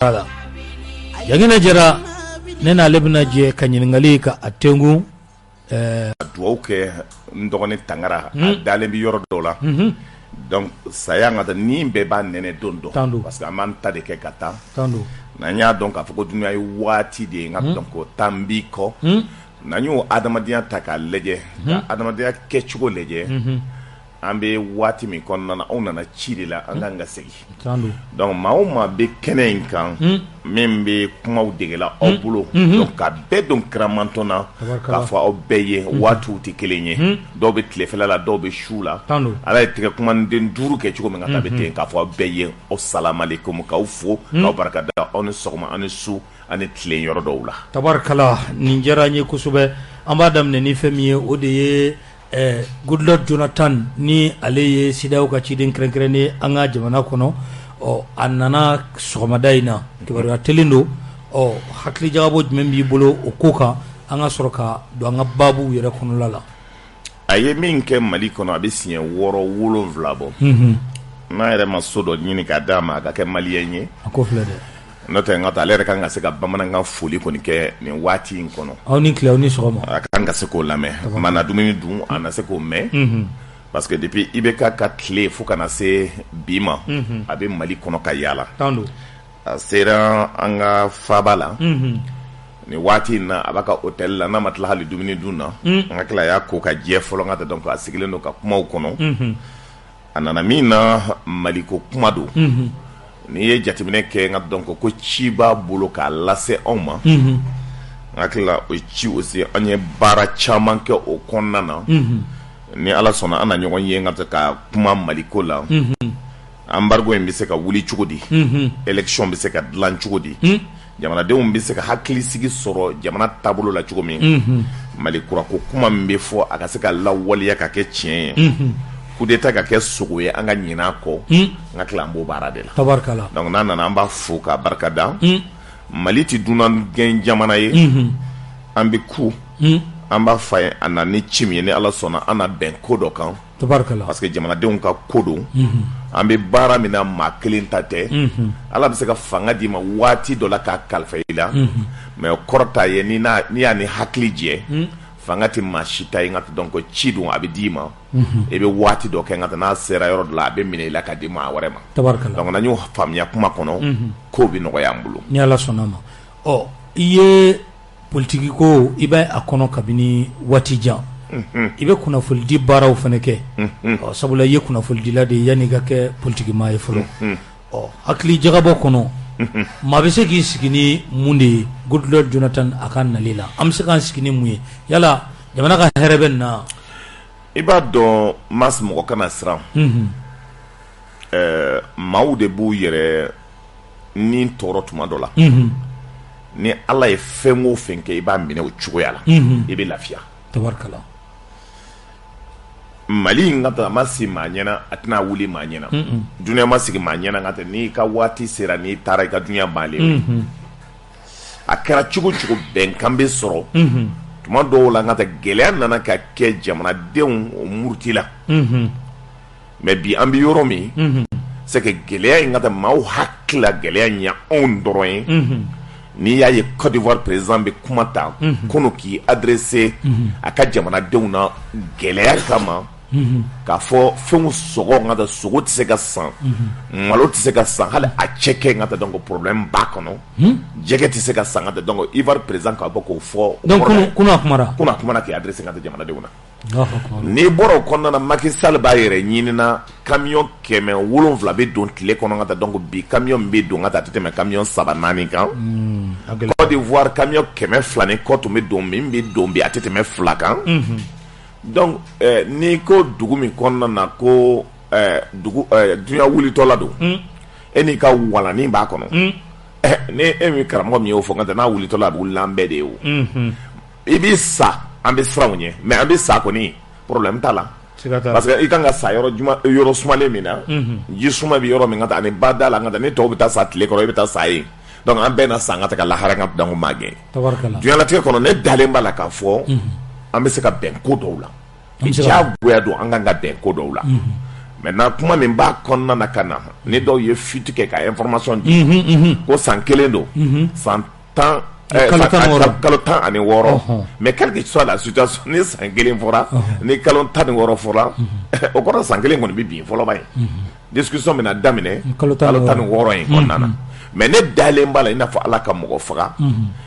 ala yangina jara nena lebna je kanyiningali ka atengu duoke ndogone tangara dale bi yoro dola donc saya ngata ni be ba nene dondo parce que amanta de ke kata tandu nanya donc afoko dunya wati de ngap donc tambi ko nanyo adamadiya taka leje adamadiya kechugo leje ambe wati mi konna na ona na chirila anganga segi donc mauma be kenen kan membe kuma udegela obulo donc ka be donc kramantona ka fa obeye watu ti kelenye do be tlefela la do be shula ala tika kuma den duru ke chugo menga tabete ka fa obeye assalamu alaikum ka ufo ka barakada on sogma an su an tlen yoro dowla tabarakala ninjara nye kusube ambadam ne ni femiye odeye Goodluck Jonathan ni aleye sidaw ka cidin krenkrene anga jamana kono o annana somadaina kibaru telindo o hakli jawabo membi bolo o koka anga soroka do anga babu yere kono lala aye min ke mali kono abisien woro wolo vlabo na ere masodo nyini ka dama ka ke mali yenye akoflede note ngata lere kan ngase ka bamana nga foli koni ke ni wati inkono awni clé awni sogoma kan ngase ko lame mana dumini dum anase ko me parce que depuis ibeka ka clé fo kana se bima abe mali kono ka yala tandu sera anga fabala ni wati na abaka hotel la na matla hali dumini duna ngakla ya ko ka je folo ngata donc asigile no ka kuma kono anana mina mali ko kuma do ni ye jatimine ke nga donc ko ciba bolo ka lase oma akla o ci aussi anye bara chaman ke o konnana ni ala sona ana nyogon ye nga ka kuma maliko la embargo en biseka wuli chugodi election biseka lan chugodi jamana de biseka hakli sigi soro jamana tabulo la chugomi malikura ko kuma mbefo akaseka lawali ya ka ke chien coup d'état ka ke sogoye anga nyina ko nga klambo baradela tabarkala donc nana namba fuka barkada maliti dunan gen jamana ye ambi ku amba fay anani chimye ne ala sona ana ben kodo kan tabarkala parce que jamana de on ka kodo ambi bara mina maklin tate ala be se ka fanga di ma wati do la ka kalfaila mais korta ye ni na ni ani haklije fangati mashita ingata donc chidun abidima ebe wati do ke ngata na sera yoro la be mine la kadima warema tabarkala donc nanyu famia kuma kono ko bi no yambulu ni ala sonama o iye politiki ko ibe akono kabini wati jan ibe kuna fuldi baraw faneke o sabula ye kuna fuldi la de yani ga ke politiki ma yefolo o akli jagabo kono mabese ki sikini mundi Goodluck Jonathan akan nalila amse kan sikini muye yala jamana ka hereben na iba do mas mo kana sram maude bu yere ni toro tuma dola ni ala e fengo fenke iba mine o chugo yala ibe lafia tabarkala mali ngata masi manyana atna wuli manyana dunia masi manyana ngata ni ka wati sera ni tara ka dunia bale akara chugo chugo ben kambe soro tuma do la ngata gele nana ka ke jamana deun murtila mais bi ambi yoromi c'est que gele ngata mau hakla gele nya on doroin ni ya ye Côte d'Ivoire président be kumata kono ki adressé aka jamana deun na gele kama ka fo fengu sogo ngata sogo tse ka san malo tse ka san hal a cheke ngata donc problème ba kono jege tse ka san ngata donc Ivoire président ka boko fo donc kuna kumara ki adresse ngata jamana deuna ni boro kono na Macky Sall ba yere nyinina camion keme wolon vla be don tile kono ngata donc bi camion be don ngata tete me camion sabanani kan Côte d'Ivoire camion keme flane koto me don be don bi atete me flakan donc ni ko dugu mi konna na ko dugu dunya wuli tola do eni ka wala ni ba kono ni emi karamo mi o fonga na wuli tola bu lambe de o ibi sa ambe srawnye mais ambe sa ko ni problème tala parce que ikanga sa yoro juma yoro sumale mina ji suma bi yoro mi ngata ani badala ngata ni to bita sa tle ko bita sa yi donc ambe na sa ngata ka la haranga dango mage tabarkala dunya la te kono ne dalemba la ka fo ambe se ka ben ko do la ja buya do anga nga ben ko do la maintenant kuma min b'a kɔnɔna na ka na ni dɔw ye fuite kɛ ka information di ko san kelen don san 10 kalo 10 ani 6 mais quelle que soit la situation ni san kelen fɔra ni kalo 10 ni 6 fɔra o kɔrɔ san kelen kɔni bɛ bin fɔlɔ ba ye discussion bɛna daminɛ kalo 10 ni 6 in kɔnɔna na mais ne dalen b'a la i n'a fɔ ala ka mɔgɔ faga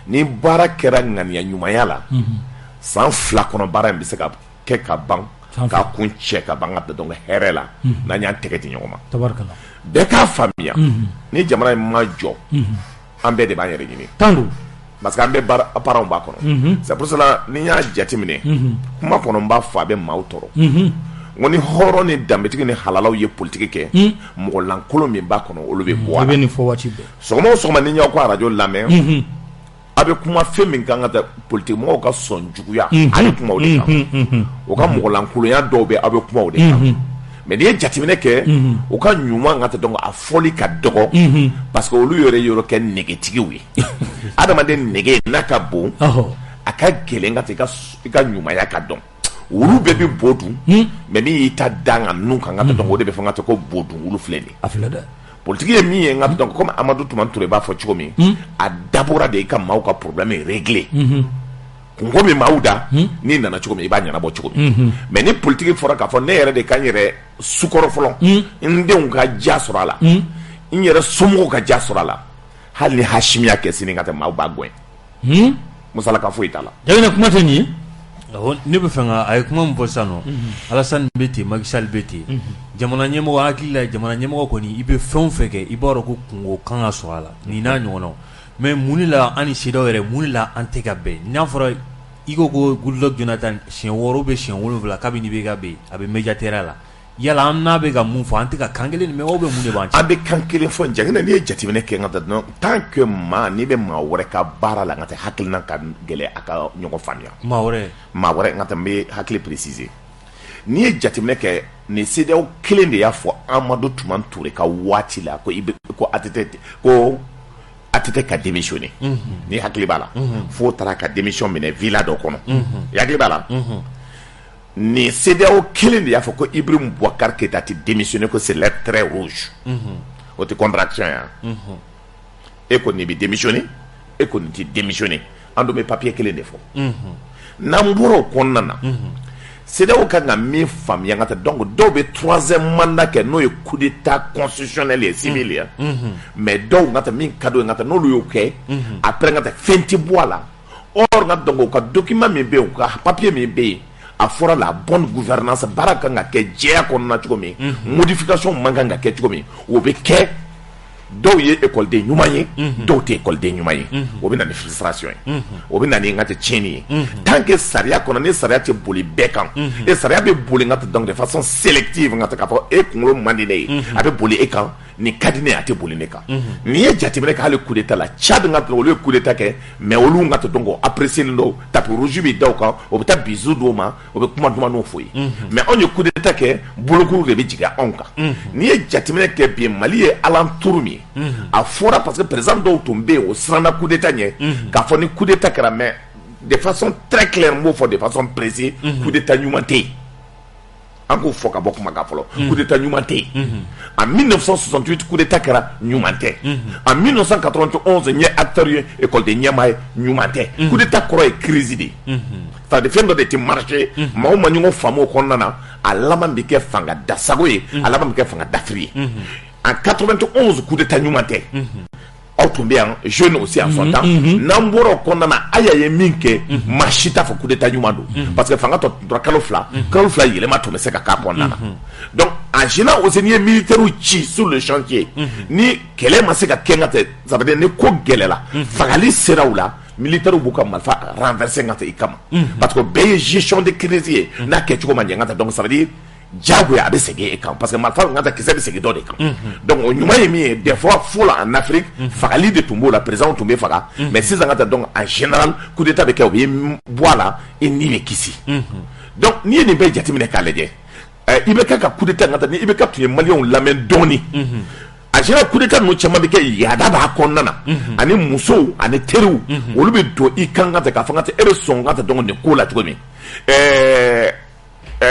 ni baara kɛra ŋaniya ɲumanya la san 2 kɔnɔ baara in bɛ se ka kɛ ka ban k'a kun cɛ ka ban ka bɛn donc hɛrɛ la n'an y'an tɛgɛ di ɲɔgɔn ma bɛɛ k'a faamuya ni jamana in ma jɔ an bɛɛ de b'an yɛrɛ ɲini parce que an bɛɛ baaraw b'a kɔnɔ c'est pour cela ni y'a jateminɛ kuma kɔnɔ n b'a fɔ a bɛ maaw tɔɔrɔ n ko ni hɔrɔn ni danbetigi ni halalaw ye politiki kɛ mɔgɔ lankolon min b'a kɔnɔ olu bɛ bɔ a la sɔgɔma o sɔgɔma ni y'aw ka radio lamɛn a bɛ kuma fɛn min kan ka taa politique mɔgɔw ka sɔn juguya a bɛ kuma o de kan o ka mɔgɔ lankolonya dɔw bɛ a bɛ kuma o de kan mais n'i ye jateminɛ kɛ u ka ɲuman ka taa donc a fɔli ka dɔgɔ parce que olu yɛrɛ yɔrɔ kɛ negetigiw ye adamaden nege n'a ka bon a ka gɛlɛn ka taa i ka ɲumanya ka dɔn olu bɛɛ bɛ bo dun mais min y'i ta dan ka nun kan ka taa donc o de bɛ fɔ ka taa ko bo dun olu filɛ nin ye a filɛ dɛ politique ye min ye nka donc comme Amadou Toumani Touré b'a fɔ cogo min a dabɔra de i ka maaw ka problème régler kungo min maaw da n'i nana cogo min i b'a ɲɛnabɔ cogo min mais ni politique fɔra k'a fɔ ne yɛrɛ de ka n yɛrɛ sukɔrɔ fɔlɔ n denw ka diya sɔrɔ a la n yɛrɛ somɔgɔw ka diya sɔrɔ a la hali ni Hashimiya kɛ sini ka tɛ maaw b'a gɛn musalaka foyi t'a la jagina kuma tɛ nin ye ne bɛ fɛ ka a ye kuma min fɔ sisan nɔ Alassane bɛ ten Macky Sall bɛ ten jamana ɲɛmɔgɔ hakili la jamana ɲɛmɔgɔ kɔni i bɛ fɛn o fɛn kɛ i b'a dɔn ko kungo kan ka sɔrɔ a la nin n'a ɲɔgɔnnaw mais mun de la an ni CEDEAO yɛrɛ mun de la an tɛ ka bɛn n'a fɔra i ko Goodluck Jonathan siɲɛ 6 bɛ siɲɛ 7 kabini bɛ ka bɛn a bɛ médiateur la yala an n'a bɛ ka mun fɔ an tɛ ka kan kelen mɛn aw bɛ mun de b'an cɛ an bɛ kan kelen fɔ jagina n'i ye jateminɛ kɛ nka taa tant que maa n'i bɛ maa wɛrɛ ka baara la nka tɛ hakilina ka gɛlɛn a ka ɲɔgɔn faamuya maa wɛrɛ nka tɛ n bɛ hakili préciser n'i ye jateminɛ kɛ nin CEDEAO kelen de y'a fɔ Amadou Toumani Touré ka waati la ko ATT ka démissionner ni hakili b'a la fo taara ka démission minɛ villa dɔ kɔnɔ i hakili b'a la ni CEDEAO kelen de y'a fɔ ko Ibrahim Boubacar Keïta ti démissionner ko c'est lettre très rouge o tɛ contradiction ya e ko ni bɛ démissionner e ko ni ti démissionner an dun bɛ papier kelen de fɔ n'an bɔra o kɔnɔna na CEDEAO kan ka min faamuya ka taa donc dɔw bɛ 3e mandat kɛ n'o ye coup d'état constitutionnel ye civil ye mais dɔw ka taa min ka d'o ye ka taa n'olu y'o kɛ après ka taa fɛn ti bɔ a la or ka donc u ka document min bɛ yen u ka papier min bɛ yen a fɔra la bonne gouvernance baara kan ka kɛ jɛya kɔnɔna cogo min modification man kan ka kɛ cogo min o bɛ kɛ dɔw ye écoleden ɲuman ye dɔw tɛ écoleden ɲuman ye o bɛ na ni frustration ye o bɛ na ni nka tɛ tiɲɛni ye tant que sariya kɔnɔ ni sariya tɛ boli bɛɛ kan et sariya bɛ boli nka tɛ donc de façon sélective nka tɛ k'a fɔ e kunkolo man di ne ye a bɛ boli e kan ni ka di ne ye a tɛ boli ne kan n'i ye jateminɛ kɛ hali coup d'état la Tchad nka tɛ olu ye coup d'état kɛ mais olu nka tɛ donc apprécier nin dɔw tapis rouge bɛ da o kan o bɛ taa bisu d'o ma o bɛ kuma dumanw fɔ ye mais anw ye coup d'état kɛ bolokuru de bɛ jigin anw kan n'i ye jateminɛ kɛ bi Mali ye alentour min a fɔra parce que président dɔw tun bɛ yen o siranna coup d'état ɲɛ k'a fɔ ni coup d'état kɛra mais de façon très claire n b'o fɔ de façon précise coup d'état ɲuman tɛ yen an k'o fɔ ka bɔ kuma kan fɔlɔ coup d'état ɲuman tɛ yen en 1968 coup d'état kɛra ɲuman tɛ en 1991 n ye acteur ye école ɲɛmaa ye ɲuman tɛ coup d'état kɔrɔ ye crise de ye c'est-à-dire fɛn dɔ de tɛ marché maaw ma ɲɔgɔn faamu o kɔnɔna na a laban bɛ kɛ fanga dasago ye a laban bɛ kɛ fanga dafiri ye en 91 coup d'état ɲuman tɛ aw tun bɛ yan jeune aussi en son temps n'an bɔra o kɔnɔna na a y'a ye min kɛ maa si t'a fɔ coup d'état ɲuman don parce que fanga tɔ tora kalo fila yɛlɛma tun bɛ se ka k'a kɔnɔna na donc en général aussi n'i ye militaires ci sur le chantier ni kɛlɛ ma se ka kɛ n ka tɛ ça veut dire ni ko gɛlɛla fagali sera u la militaires b'u ka marifa renverser n ka tɛ i kama parce que bɛɛ ye gestion de crise ye n'a kɛcogo ma ɲɛ n ka tɛ donc ça veut dire jagoya a bɛ segin e kan parce que marifa n ka taa kisɛ bɛ segin dɔ de kan donc o ɲuman ye min ye des fois fɔlɔ en Afrique fagali de tun b'o la président tun bɛ faga mais sisan ka taa donc en général coup d'état bɛ kɛ o bɛ bɔ a la e ni bɛ kisi donc n'i ye nin bɛɛ jateminɛ k'a lajɛ i bɛ kɛ ka coup d'état n ka taa ni i bɛ kɛ tun ye maliyɛnw lamɛn dɔɔni a général coup d'état ninnu caman bɛ kɛ yaada b'a kɔnɔna na ani musow ani teriw olu bɛ don i kan ka taa k'a fɔ n ka taa e bɛ sɔn n ka taa donc nin ko la cogo min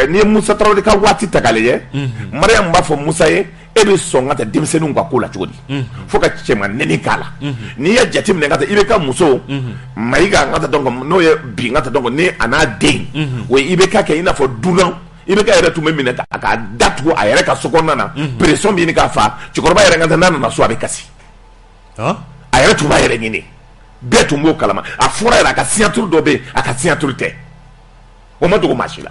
ni ye Musa Traoré ka waati ta k'ale ye Mariam b'a fɔ Musa ye e bɛ sɔn ka taa denmisɛnninw ka ko la cogo di fo ka cɛman nɛni k'a la n'i ye jateminɛ ka taa i bɛ ka muso Mayiga ka taa donc n'o ye bi ka taa donc ni a n'a den o i bɛ ka kɛ i n'a fɔ dunan i bɛ ka yɛrɛ tun bɛ minɛ k'a datugu a yɛrɛ ka so kɔnɔna na pression bɛ ɲini k'a fa cɛkɔrɔba yɛrɛ ka taa n'a nana so a bɛ kasi a yɛrɛ tun b'a yɛrɛ ɲini bɛɛ tun b'o kalama a fɔra yɛrɛ a ka signature dɔ bɛ yen a ka signature tɛ o ma dogo maa si la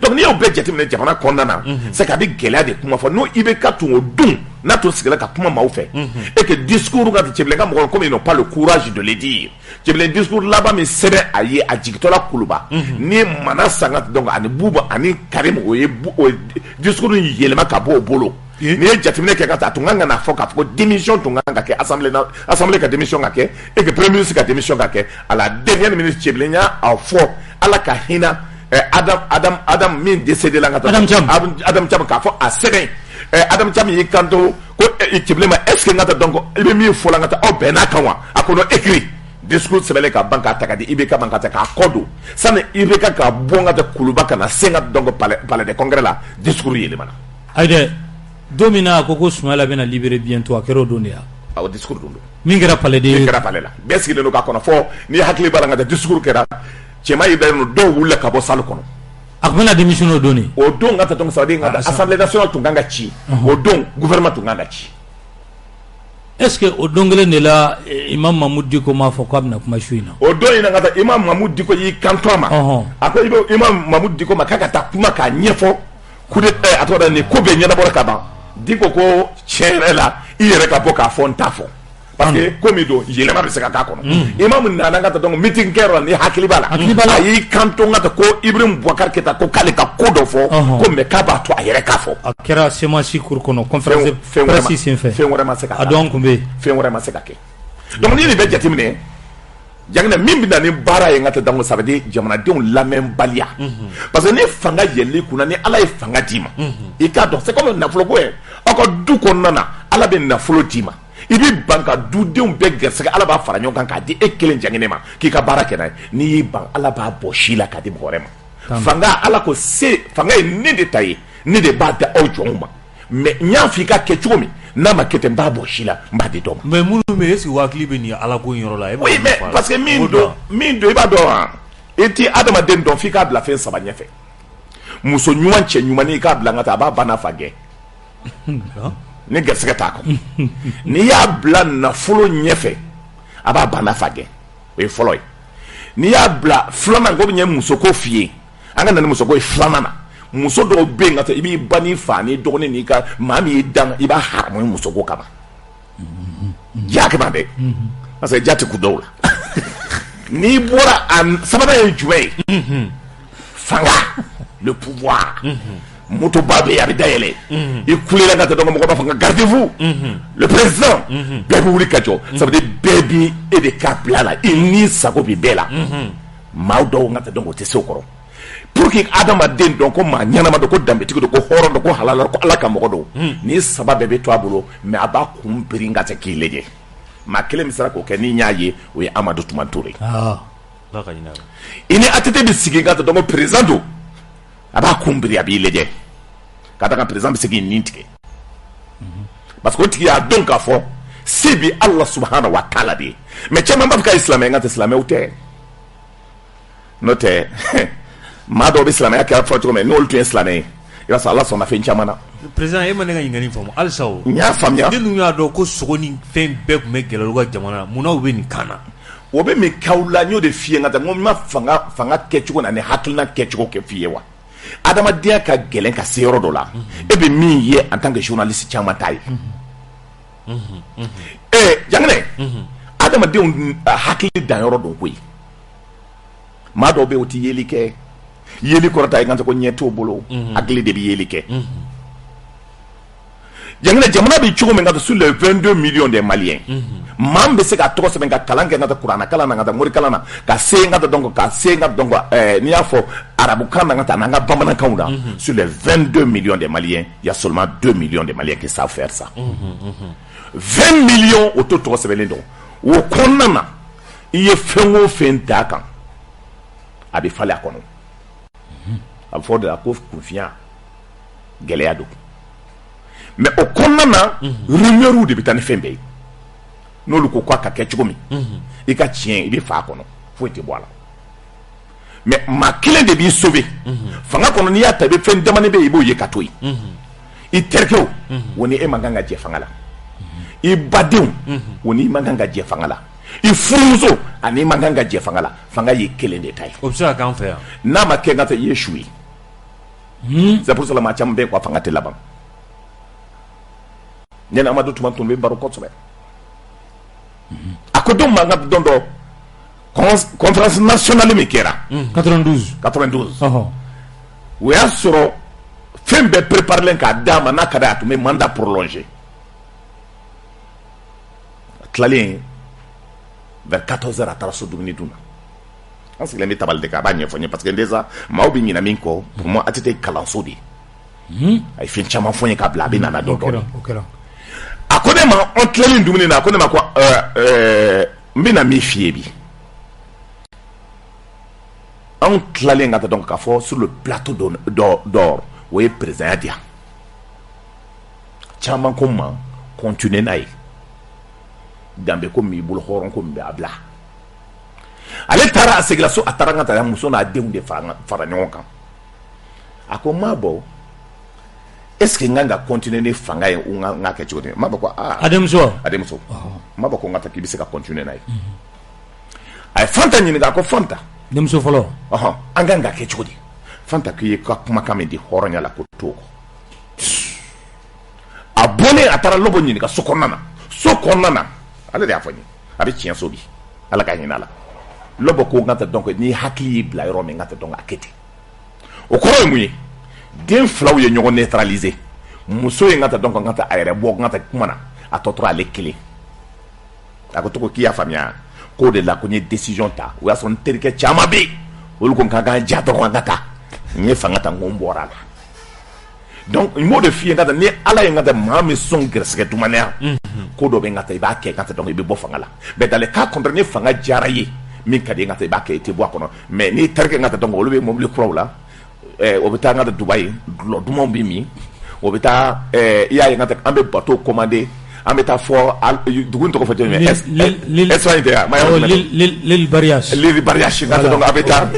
donc n'i y'o bɛɛ jateminɛ jamana kɔnɔna na c'est que a bɛ gɛlɛya de kuma fɔ n'o i bɛ ka tun o dun n'a tun sigila ka kuma maaw fɛ et que discours ka Cɛbilen ka mɔgɔw comme ils n'ont pas le courage de le dire Cɛbilen discours laban min sɛbɛn a ye a jigitɔla Kuluba ni Mana Sangare donc ani Buba ani Karim o ye discours in yɛlɛma ka bɔ o bolo n'i ye jateminɛ kɛ ka taa a tun kan ka na fɔ k'a fɔ ko démission tun kan ka kɛ assemblée ka démission ka kɛ et que premier ministre ka démission ka kɛ à la dernière minute Cɛbilen y'a fɔ ala ka hinɛ Adam min décédé la ka taa Adam Thiam k'a fɔ a sɛbɛn Adam Thiam y'i kanto ko Cɛbilen ma est ce que n ka taa donc i bɛ min fɔ la n ka taa aw bɛn n'a kan wa a ko non écrit discours sɛbɛnlen ka ban k'a ta ka di IBK man ka taa k'a kɔ don sani IBK ka bɔ n ka taa Kuluba ka na se n ka donc palais de congrès la discours yɛlɛmana ayi dɛ don min na a ko Soumaïla bɛna libérer bientôt a kɛra o don de ya awɔ discours don min kɛra palais de min kɛra palais la bɛɛ sigilen don k'a kɔnɔ fɔ n'i hakili b'a la n ka taa discours kɛra cɛma yi dalen don dɔw wulila ka bɔ salle kɔnɔ a tun bɛna démission o don de o don ka taa donc ça veut dire n ka taa assemblée nationale tun kan ka ci o don gouvernement tun kan ka ci est ce que o don kelen de la Imam Mahmoud Dicko m'a fɔ k'a bɛna kuma su in na o don in na ka taa Imam Mahmoud Dicko y'i kanto a ma a ko Imam Mahmoud Dicko ma k'a ka taa kuma k'a ɲɛfɔ coup d'état a tɔgɔ da nin ko bɛɛ ɲɛnabɔra ka ban Dicko ko tiɲɛ yɛrɛ la i yɛrɛ ka bɔ k'a fɔ n t'a fɔ parce que komi don yɛlɛma bɛ se ka k'a kɔnɔ Imam nana ka taa donc meeting kɛyɔrɔ la ni hakili b'a la a y'i kanto ka taa ko Ibrahim Boubacar Keita ko k'ale ka ko dɔ fɔ ko mais k'a b'a to a yɛrɛ k'a fɔ a kɛra Semasi cour kɔnɔ conférence de presse senfɛ fɛn wɛrɛ ma se ka a dɔn kun bɛ yen fɛn wɛrɛ ma se ka kɛ donc ni nin bɛ jateminɛ Janginɛ min bɛ na ni baara ye n ka taa donc ça veut dire jamanadenw lamɛnbaliya parce que ni fanga yɛlɛl'i kunna ni Ala ye fanga d'i ma i k'a dɔn c'est comme nafolo ko ye aw ka du kɔnɔna na Ala bɛ nafolo d'i ma i bɛ ban ka dudenw bɛɛ gɛrɛsɛgɛ Ala b'a fara ɲɔgɔn kan k'a di e kelen Janginɛ ma k'i ka baara kɛ n'a ye n'i y'i ban Ala b'a bɔ si la k'a di mɔgɔ wɛrɛ ma fanga Ala ko se fanga ye ne de ta ye ne de b'a da aw jɔnw ma mais n y'a fɔ i ka kɛ cogo min n'a ma kɛ ten n b'a bɔ si la n b'a di dɔ ma mais minnu bɛ est ce que u hakili bɛ nin Ala ko in yɔrɔ la oui mais parce que min don i b'a dɔn wa i ti adamaden dɔn f'i k'a bila fɛn saba ɲɛfɛ muso ɲuman cɛ ɲumanin i k'a bila n ka taa a b'a ba n'a fa gɛn ni gɛrɛsɛgɛ t'a kɔnɔ n'i y'a bila nafolo ɲɛfɛ a b'a ba n'a fa gɛn o ye fɔlɔ ye n'i y'a bila filanan ko bɛ ɲɛ musoko f'i ye an ka na ni musoko ye filanan na muso dɔw bɛ yen ka taa i b'i ba n'i fa n'i dɔgɔnin n'i ka maa min y'i dan i b'a haramu ni musoko kama ja kama dɛ parce que ja tɛ ku dɔw la n'i bɔra a sabanan ye jumɛn ye fanga le pouvoir moto ba bɛ yen a bɛ dayɛlɛ i kulela ka taa dɔn mɔgɔ b'a fɔ nka gardez-vous le président bɛɛ bɛ wuli ka jɔ ça veut dire bɛɛ b'i e de ka bila la i ni sago bɛ bɛɛ la maa dɔw ka taa dɔn o tɛ se o kɔrɔ pour que adamaden dɔn ko maa ɲɛnama don ko danbetigi don ko hɔrɔn don ko halala ko Ala ka mɔgɔ don ni saba bɛɛ bɛ to a bolo mais a b'a kun biri ka se k'i lajɛ maa kelen min sera k'o kɛ ni n y'a ye o ye Amadu Tuma Ture i ni ATT bɛ sigi ka taa dɔn ko président don a b'a kun biri a b'i lajɛ ka da ka président bɛ se k'i nin tigɛ parce que o tigi y'a dɔn k'a fɔ se bi Ala subahana wa taala de ye mais caman b'a fɔ k'a ye silamɛ n ka tɛ silamɛw tɛ n'o tɛ maa dɔw bɛ silamɛya kɛra fɔ cogo min n'olu tun ye silamɛ ye i b'a sɔrɔ Ala sɔnna fɛn caman na. président e ma ne ka ɲininkali faamu halisa o. n y'a faamuya. ne dun y'a dɔn ko sogo ni fɛn bɛɛ tun bɛ gɛlɛya olu ka jamana na munna u bɛ nin kan na. o bɛ min k'aw la n y'o de f'i ye n ka taa n ko n ma fanga kɛcogo na ni hakilina kɛcogo kɛ f'i ye wa adamadenya ka gɛlɛn ka se yɔrɔ dɔ la e bɛ min ye en tant que journaliste caman t'a ye. Janginɛ adamadenw hakili dan yɔrɔ dɔn koyi maa dɔw bɛ yen o tɛ yeli kɛ. yeli kɔrɔta i kan tɛ ko ɲɛ t'o bolo hakili de bɛ yeli kɛ Janginɛ jamana bɛ cogo min ka taa sur les 22 millions de Maliens maa min bɛ se ka tɔgɔ sɛbɛn ka kalan kɛ ka taa kuranna kalan na ka taa mori kalan na ka se ka taa donc n'i y'a fɔ arabukan na ka taa n'an ka bamanankanw na sur les 22 millions de Maliens il y a seulement 2 millions de Maliens qui savent faire ça 20 millions o to tɔgɔ sɛbɛnlen don o kɔnɔna na i ye fɛn o fɛn d'a kan a bɛ falen a kɔnɔ a fɔ de la ko kunfiya gɛlɛya don mais o kɔnɔna na rumeur de bɛ taa ni fɛn bɛɛ ye n'olu ko k'a ka kɛ cogo min i ka tiɲɛ i bɛ fa a kɔnɔ foyi tɛ bɔ a la mais maa kelen de b'i sauver fanga kɔnɔ n'i y'a ta i bɛ fɛn damani bɛ yen i b'o ye ka to yen i terikɛw o ni e man kan ka jɛ fanga la i badenw o ni man kan ka jɛ fanga la i furumuso ani man kan ka jɛ fanga la fanga ye kelen de ta ye o bɛ se ka k'an fɛ yan n'a ma kɛ n ka taa i ye su ye c'est pour cela maa caman bɛ yen ko fanga tɛ laban ɲɛna amadu tuma tun bɛ baro kosɛbɛ a ko don mankan don dɔ conférence nationale min kɛra 92 o y'a sɔrɔ fɛn bɛɛ préparelen k'a d'a ma n'a ka d'a ye a tun bɛ mandat prolongé a tilalen vers 14h a taara so dumuni dun na an sigilen bɛ tabali de kan a b'a ɲɛfɔ n ye parce que déjà maaw bɛ ɲina min kɔ pour moi ATT kalanso de ye a ye fɛn caman fɔ n ye k'a bila a bɛ nana dɔn dɔɔni a ko ne ma an tilalen dumuni na a ko ne ma ko n bɛna min f'i ye bi an tilalen ka taa dɔn k'a fɔ sur le plateau d'or o ye président ya di yan caman ko n ma continuer n'a ye danbe ko min b'i bolo hɔrɔn ko min bɛ a bila ale taara a seginna so a taara n ka taa muso n'a denw de fara ɲɔgɔn kan a ko n m'a bɔ est ce que n kan ka continuer ni fanga ye n ka kɛ cogo di n m'a bɔ ko a denmuso n m'a bɔ ko n ka taa k'i bɛ se ka continuer n'a ye a ye Fanta ɲininka a ko Fanta denmuso fɔlɔ an kan ka kɛ cogo di Fanta k'i ye ka kumakan min di hɔrɔnya la ko to a bɔlen a taara Lɔbɔ ɲininka so kɔnɔna na ale de y'a fɔ n ye a bɛ tiɲɛ so bi ala ka hinɛ a la Lɔbɔ ko n ka taa dɔn n'i hakili y'i bila yɔrɔ min n ka taa dɔn a kɛ ten o kɔrɔ ye mun ye den filaw ye ɲɔgɔn neutraliser muso ye n ka taa dɔn n ka taa a yɛrɛ bɔ n ka taa kuma na a tɔ tora ale kelen a ko cogo k'i y'a faamuya k'o de la ko n ye décision ta o y'a sɔrɔ n terikɛ caman bɛ yen olu ko n ka kan ja dɔrɔn n ka taa n ye fanga ta n ko n bɔra a la donc n b'o de f'i ye n ka taa ni ala ye n ka taa maa min sɔn gɛrɛsɛgɛ dumanaya ko dɔ bɛ n ka taa i b'a kɛ n ka taa donc i bɛ bɔ fanga la mais dans le cas contraire ni fanga diyara ye min ka di n ka taa i b'a kɛ i tɛ bɔ a kɔnɔ mais n'i terikɛ n ka taa donc olu bɛ mobili kuraw la o bɛ taa n ka taa Dubaï dulɔ dumanw bɛ min o bɛ taa i y'a ye n ka taa an bɛ bateau commander an bɛ taa fɔ dugu in tɔgɔ fɔ cogo min Espagne tɛ yan l'île Bariach n ka taa donc a bɛ taa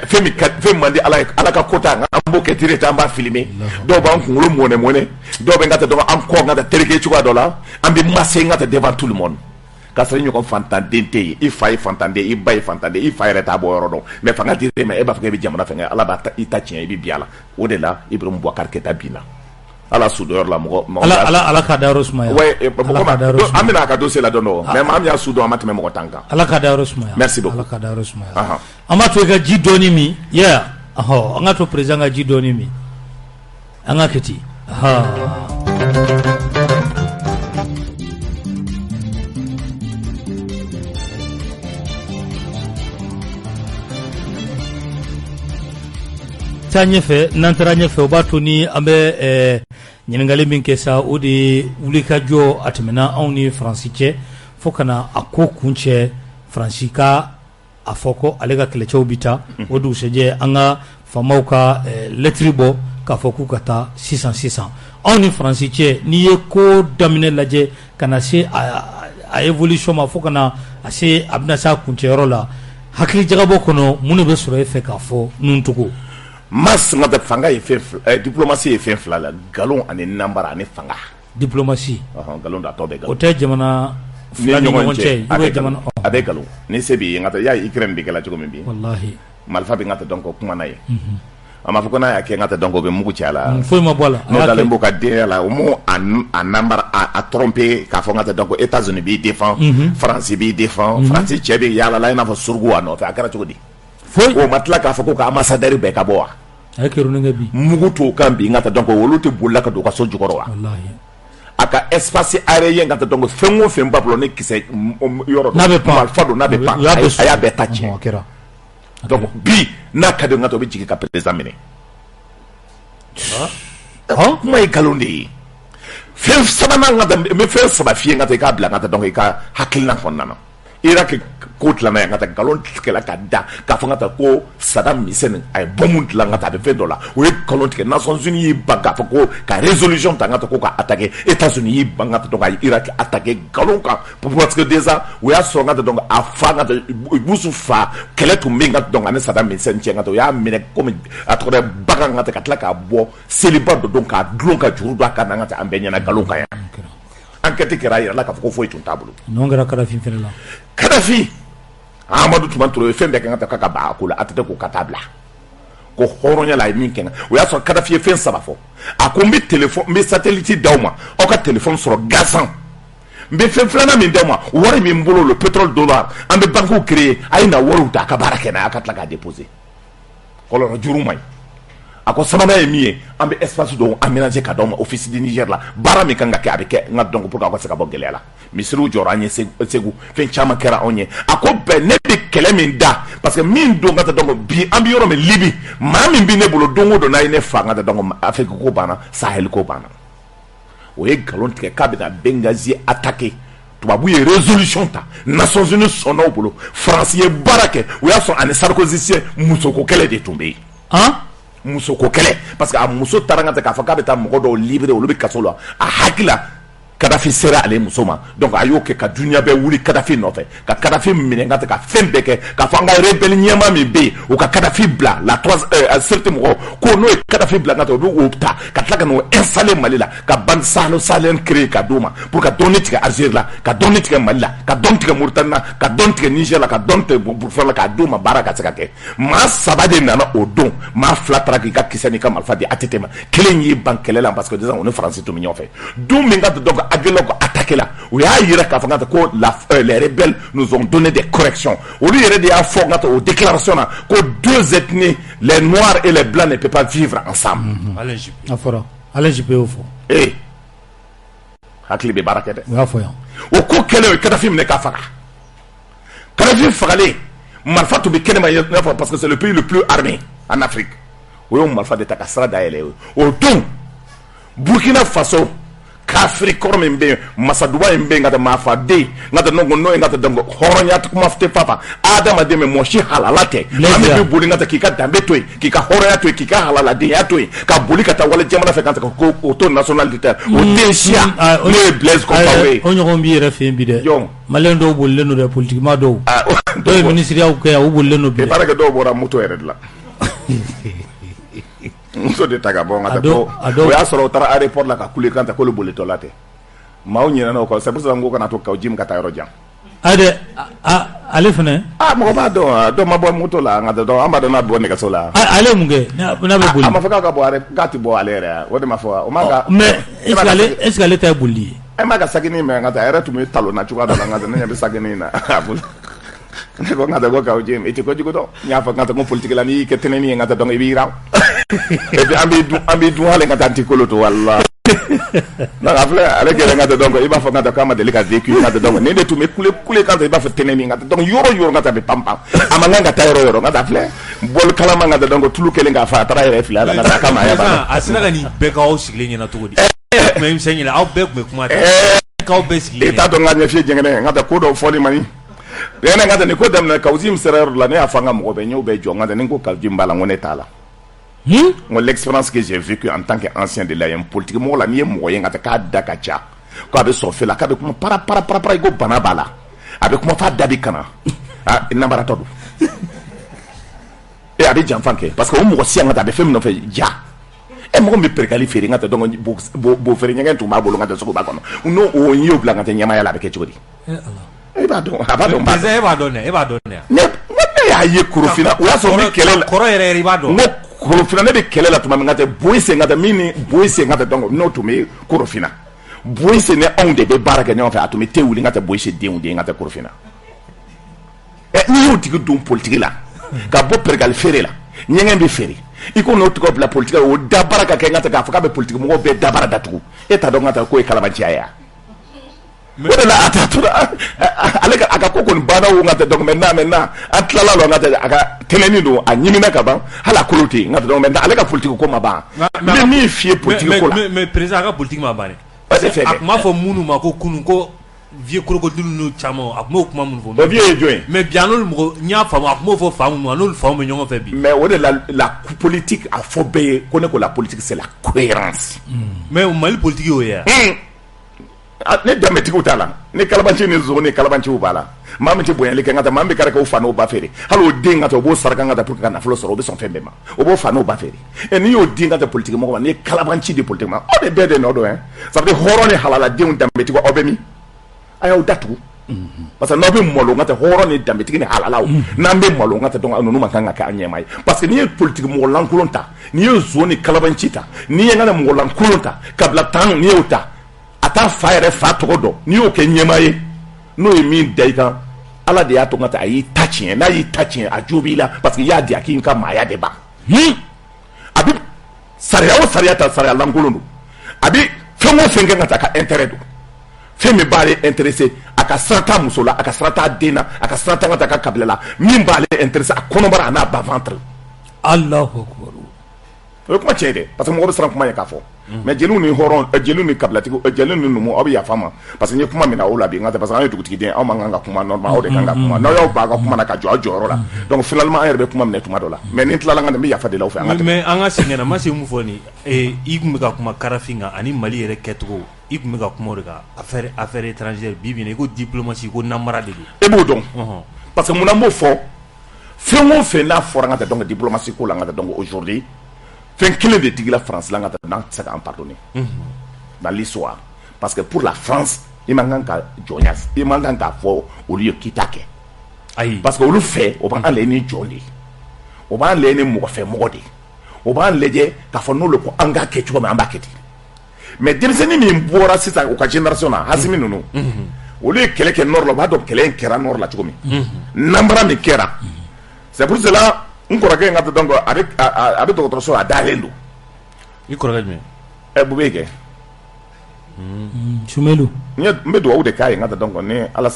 fɛn man di ala ye ala ka ko ta an b'o kɛ tire ta an b'a filmer dɔw b'an kunkolo mɔnɛ dɔw bɛ n ka taa donc an kɔ n ka taa terikɛ cogoya dɔ la an bɛ masser n ka taa devant tout le monde k'a sɔrɔ i ɲɔgɔn fantanden tɛ yen i fa ye fantanden i ba ye fantanden i fa yɛrɛ t'a bɔ yɔrɔ dɔn mais fanga dir'e ma e b'a fɔ k'e bɛ jamana fɛngɛ ala b'a i ta tiɲɛ i bɛ bi a la o de la Ibrahim Boubacar Keita binna ala sudɔyɔrɔ la mɔgɔ ala ka dayɔrɔ sumaya an bɛna a ka dossier la dɔn dɔn mais maa min y'a sudɔn an ma tɛmɛ mɔgɔ tan kan ala ka dayɔrɔ sumaya merci beaucoup ala ka dayɔrɔ sumaya an b'a to i ka ji dɔɔni min an ka to président ka ji dɔɔni min an ka kɛ ten taa ɲɛfɛ n'an taara ɲɛfɛ o b'a to ni an bɛ ɲininkali min kɛ sa o de ye wulikajɔ a tɛmɛna anw ni Faransi cɛ fo ka na a ko kun cɛ Faransi ka a fɔ ko ale ka kɛlɛcɛw bɛ taa o dugusɛjɛ an ka faamaw ka lɛtiri bɔ k'a fɔ k'u ka taa sisan anw ni Faransi cɛ n'i ye ko daminɛ lajɛ ka na se a évolution ma fo ka na a se a bɛna se a kuncɛyɔrɔ la hakili jagabɔ kɔnɔ mun de bɛ sɔrɔ e fɛ k'a fɔ nintogo mas n ka taa fanga ye diplomatie ye fɛn fila la nkalon ani nanbara ani fanga diplomatie nkalon da tɔ bɛ nkalon o tɛ jamana fila ni ɲɔgɔn cɛ a bɛ nkalon ni se b'i ye n ka taa y'a ye Ukraine bɛ kɛla cogo min bi wallahi marifa bɛ n ka taa dɔn ko kuma na ye a m'a fɔ ko n'a y'a kɛ n ka taa dɔn ko o bɛ mugu cɛ a la foyi ma bɔ a la n'o dalen b'o ka denkɛ la o m'o a nanbara a tromper k'a fɔ n ka taa dɔn ko États-Unis b'i défend France b'i défend France cɛ bɛ yaala la i n'a fɔ suruku a nɔfɛ a kɛra cogo di o ma tila k'a fɔ ko ka ambassadeur bɛɛ ka bɔ wa a ye kɛrɛnin kɛ bi mugu t'o kan bi n ka taa dɔn ko olu tɛ bolila ka don u ka so jukɔrɔ wa a ka espace aérien ka taa dɔn ko fɛn o fɛn b'a bolo ni kisɛ yɔrɔ n'a bɛ pan marifa don n'a bɛ pan a y'a bɛɛ ta tiɲɛ donc bi n'a ka di n ka taa o bɛ jigin ka président minɛ kuma ye nkalon de ye fɛn sabanan n ka taa n bɛ fɛn saba f'i ye n ka taa i k'a bila n ka taa dɔn i ka hakilina kɔnɔna na Irak ko tilana ya ngata galon tikela ka da ka fanga ta ko Saddam Hussein ay bomu tilanga ta be fe dola o e galon tikela Nations Unies banga fa ko ka résolution tanga ta ko ka attaquer États-Unis banga ta donc Irak attaquer galon ka parce que déjà o ya so ngata donc a fa ngata busu fa kele to minga donc ane Saddam Hussein tianga to ya mine comme atore baga ngata ka tla ka bo célibat donc ka glon ka juru da ka ngata ambenya na galon ka ya enquête kera ira la ka ko foi ton tableau non gara Kadhafi fere la Kadhafi Amadou Toumantoro fembe ka ngata ka ba akula atete ko katabla ko horonya la min kenga o ya so Kadhafi fen saba fo akombi téléphone mbi satellite dawma o ka téléphone sur gazan mbi fen flana min dawma wari min bolo le pétrole dollar ambe banko créer ayna waru ta ka barakena akatla ka déposer koloro jurumay ako samana e miye ambe espace do aménager ka dawma office du Niger la bara mi kanga ke abike ngad donc pour ka saka bogele la misru joranye segu fen chama kera onye ako be ne bi kele min da parce que min do ngata donc bi ambi yoro me libi mami bi ne bolo dongo do na ine fa ngata donc afrique ko bana sahel ko bana o e galon tike kabina Benghazi attaqué tubabu ye résolution ta Nations Unies sono bolo France ye barake o ya so ane Sarkozy musoko kele de tomber hein musoko kele parce que a muso tarangata ka faka beta mogodo libre o lobi kasolo a hakila Kadhafi sera ale musoma donc ayo ke ka dunya be wuli Kadhafi no fe ka Kadhafi minengata ka fembe ke ka fanga rebel nyama mi be o ka Kadhafi bla la trois certain mo ko no Kadhafi bla ngata do opta ka tlaka no installer Malila ka band sahlo salen créer ka doma pour ka donner Algérie la ka donner Malila ka donner Mauritanie ka donner Niger la ka donner Burkina ka doma baraka tsaka ke ma sabade nana o don ma flatra ki ka kisani ka malfa di atetema kelenyi bankelela parce que déjà on est français to mignon fait do minga donc agelo attaquer là ou ya yira ka fanga ko les rebelles nous ont donné des corrections au lieu de ya fanga aux déclarations que deux ethnies les noirs et les blancs ne peuvent pas vivre ensemble Alain Juppé afora Alain Juppé au fond hakli be barakete wa fo ya o ko kele Kadhafi ne ka fanga Kadhafi fagale malfa to be kene parce que c'est le pays le plus armé en Afrique o yo malfa de takasra daele o ton Burkina Faso kafri korme mbe masaduwa mbe ngata mafade ngata nongo no ngata dango horonya to mafte papa adama de me moshi halalate ame be boli ngata kika dambe toy kika horonya toy kika halala de ya toy ka boli kata wala jamana fe ngata ko auto nationalité o desia le blaise compawe onyo ngombi refe mbi de yo malendo bolle no de politiquement do do ministre ya ko ya o bolle no bi e baraka do bora moto ere la so de taga bon ngata ko o ya soro tara aéroport la ka kule kanta ko le bolle to late maw nyina no ko c'est pour ça ngo kana to ka jim kata yoro jam ade ale fene mo ba do ma bo moto la ngata do amba do na bo ne ka so la ale munge na be bolli ma faka ka bo are gati bo ale re o de ma fo o ma ga mais est-ce qu'elle était bolli e ma ga sagini me ngata era tu me talo na chuka da ngata na nyabe sagini na ne ko ngata go ka o jim e ti ko jigo do nya fa ngata ko politique la ni ke teneni ngata do ngi raw e bi ambi du hale ngata antikolo to wallahi na afle ale ke ngata donc iba fa ngata kama delika vécu ngata donc ne de tu me kule quand iba fa teneni ngata donc yoro ngata be pampa amanga ngata yoro ngata afle bol kala ma ngata donc tulu kele nga fa tara ref la ngata kama ya ba asina gani beka o siglenya na togodi même senyela au bek me kuma ka o besigli eta do nganya fie jengene ngata ko do foli mani rena ngata ne ko dam na kawzim serer la ne afanga mo be nyu be jo ngata ne ko kawzim bala ngone tala moi l'expérience que j'ai vécue en tant qu'ancien de l'AM politique mo la ni moyen ngata ka daka cha ko abe so fe la ka be kuma para go bana bala abe kuma fa dabi kana na barato e abe janfanke parce que o mo si ngata be fem no fe ja e mo me perkali feri ngata donc bo feri ngata to ma bolo ngata so ko ba kono no o nyo bla ngata nyama ya la be ke chodi e ba don e ba don ne ya ye kurufina o ya so mi kele koro ere ba don kurufina ne be kele la tuma ngata boyse ngata mini boyse ngata donc no to me kurufina boyse ne on de be baraka ne on fait atumi te wuli ngata boyse de on de ngata kurufina e ni o tigi dum politique la ka bo pergal fere la nyengen be fere iko no to ko la politique o da baraka ke ngata ka fa ka be politique mo be da baraka datu e ta do ngata ko e kala ba jaya wala la atatura aleka akakoko ni bana wo ngata donc maintenant atlala lo ngata aka teneni do anyimina ka ban hala kuluti ngata donc maintenant aleka politique ko maba ni fie politique ko la mais président ka politique maba ne c'est fait ma fo munu ma ko kunu ko vieux crocodile no chamo a mo kuma mun fo vieux joint mais bien no mo nya famo a mo fo famo mo no famo nyongo fe bi mais on est la politique a faut payer connaît que la politique c'est la cohérence mais o mali politique o ya ne dametigi utala ne kalabanci ni zo ne kalabanci ubala mamu ti boyali ke ngata mambe kare ko fano ba fere halo dinga to bo saraka ngata pour kana flo soro be son fembe ma o bo fano ba fere e ni yo dinga ta politique mo ne kalabanci de politique ma o de bede no do hein ça veut dire horone halala din dametigi obemi ayaw datu parce que n'abe molo ngata horone dametigi ni halala o nambe molo ngata donc anu ma kanga ka anyemai parce que ni politique mo lankulonta ni yo zone kalabanci ta ni ngana mo lankulonta kabla tan ni uta ata fa yɛrɛ fa tɔgɔ dɔn n'i y'o kɛ ɲɛmaa ye n'o ye min da i kan ala de y'a to ka taa a y'i ta tiɲɛ n'a y'i ta tiɲɛ a jo b'i la parce que i y'a di a k'i ka maaya de ban a bɛ sariya o sariya ta sariya lankolon don a bɛ fɛn o fɛn kɛ ka taa ka intérêt don fɛn min b'ale intéressé a ka sira t'a muso la a ka sira t'a den na a ka sira t'a ka taa ka kabila la min b'ale intéressé a kɔnɔbara a n'a ba ventre. Allahu akbar. O ye kuma tiɲɛ dɛ parce que mɔgɔ bɛ siran kuma ye k'a fɔ. mais jeliw ni hɔrɔn jeliw ni kabilatigi jeliw ni numu aw bɛ yafa ma parce que n ye kuma min na o la bi n ka tɛ parce que an ye dugutigi den aw man kan ka kuma normal aw de kan ka kuma n'aw y'aw ban ka kuma na ka jɔ aw jɔyɔrɔ la donc finalement an yɛrɛ bɛ kuma minɛ tuma dɔ la mais ni n tilala n ka n bɛ yafa de la aw fɛ an ka tɛmɛ. mais an ka segin na ma se mun fɔ nin i tun bɛ ka kuma karafin kan ani mali yɛrɛ kɛcogo i tun bɛ ka kuma o de kan affaire étrangère bi bi in na i ko diplomatie ko namara de don. e b'o dɔn parce que mun na n b'o fɔ fɛn o fɛn n'a fɔra n ka taa donc diplomatie ko la n ka taa donc aujourd'hui fɛn kelen de digila France la n ka taa n'an tɛ se k'an pardonner dans l'histoire parce que pour la France i man kan ka jɔnya i man kan k'a fɔ olu ye kita kɛ ayi parce que olu fɛ o b'an lajɛ ni jɔn de o b'an lajɛ ni mɔgɔfɛmɔgɔ de o b'an lajɛ k'a fɔ n'olu ko an k'a kɛ cogo min an b'a kɛ ten mais denmisɛnnin min bɔra sisan u ka génération na Hasimi ninnu olu ye kɛlɛ kɛ nord la u b'a dɔn kɛlɛ in kɛra nord la cogo min nanbara min kɛra c'est pour cela n kɔrɔkɛ in ka donc a bɛ dɔgɔtɔrɔso a dalen don i kɔrɔkɛ jumɛn bube kɛ Sumelu n bɛ dugawu de k'a ye n ka taa donc ni ala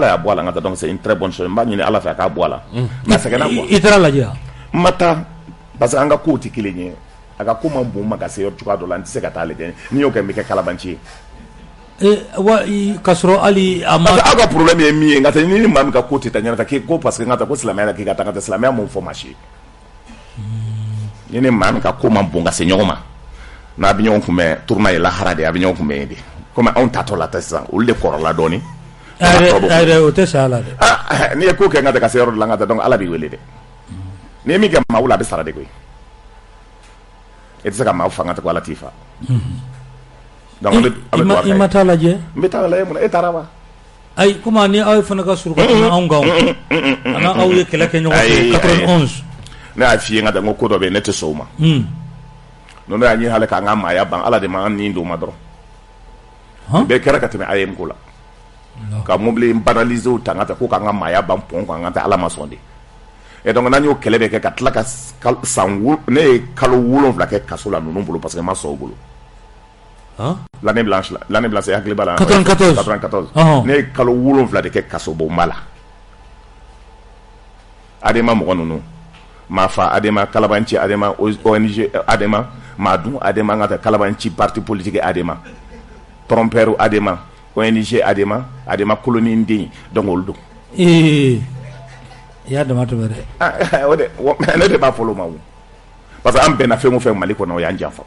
y'a bɔ a la n ka taa donc c'est une très bonne chose n b'a ɲini ala fɛ a k'a bɔ a la mais a sɛgɛnna quoi i taara lajɛ n ma taa parce que an ka kow tɛ kelen ye a ka ko man bon ma ka se yɔrɔ cogoya dɔ la n tɛ se ka taa lajɛ n'i y'o kɛ n bɛ kɛ kalabanci ye k'a sɔrɔ hali a ma parce que aw ka problème ye min ye n ka taa ni maa min ka ko tɛ taa ɲɛnata k'i ko parce que n ka taa ko silamɛya la k'i ka taa n ka taa silamɛya mun fɔ ma si ni maa min ka ko man bon ka se ɲɔgɔn ma n'a bɛ ɲɔgɔn kunbɛn tourna ye lahara de a bɛ ɲɔgɔn kunbɛn ye de komi anw tatɔ la ta sisan olu de kɔrɔla dɔɔni o tɛ sa la dɛ n'i ye ko kɛ n ka taa ka se yɔrɔ dɔ la n ka taa donc ala b'i wele dɛ n'i ye min kɛ maaw la a bɛ sara de koyi e tɛ se ka maaw fanga tɛ ko ala t'i fa donc i ma taa lajɛ n bɛ taa lajɛ mun na e taara wa ayi komi ni aw fana ka surun ka tɛmɛ anw kan ani aw ye kɛlɛ kɛ ɲɔgɔn fɛ 91 ne y'a f'i ye n ka taa n ko ko dɔ bɛ yen ne tɛ sɔn o ma n'o y'a ɲini hali k'an ka maaya ban ala de ma an nin d'o ma dɔrɔn bɛɛ kɛra ka tɛmɛ AM ko la ka mobili banaliser ta n ka taa ko k'an ka maaya ban pɔn kan n ka taa ala ma sɔn de et donc n'an y'o kɛlɛ bɛ kɛ ka tila ka ne ye kalo 7 kɛ kaso la ninnu bolo parce que n ma sɔn o bolo l'année blanche e hakili b'a la 94 ne ye kalo 7 de kɛ kaso bonba la adema mɔgɔ ninnu ma fa adema kalabanci adema ONG adema ma dun adema n ka taa kalabanci parti politique adema trompeur adema ONG adema colonie den donc olu don i y'a dama tɛmɛ dɛ o de ne de b'a fɔlɔ ma wo parce que an bɛnna fɛn o fɛn Mali kɔnɔ o y'an janfa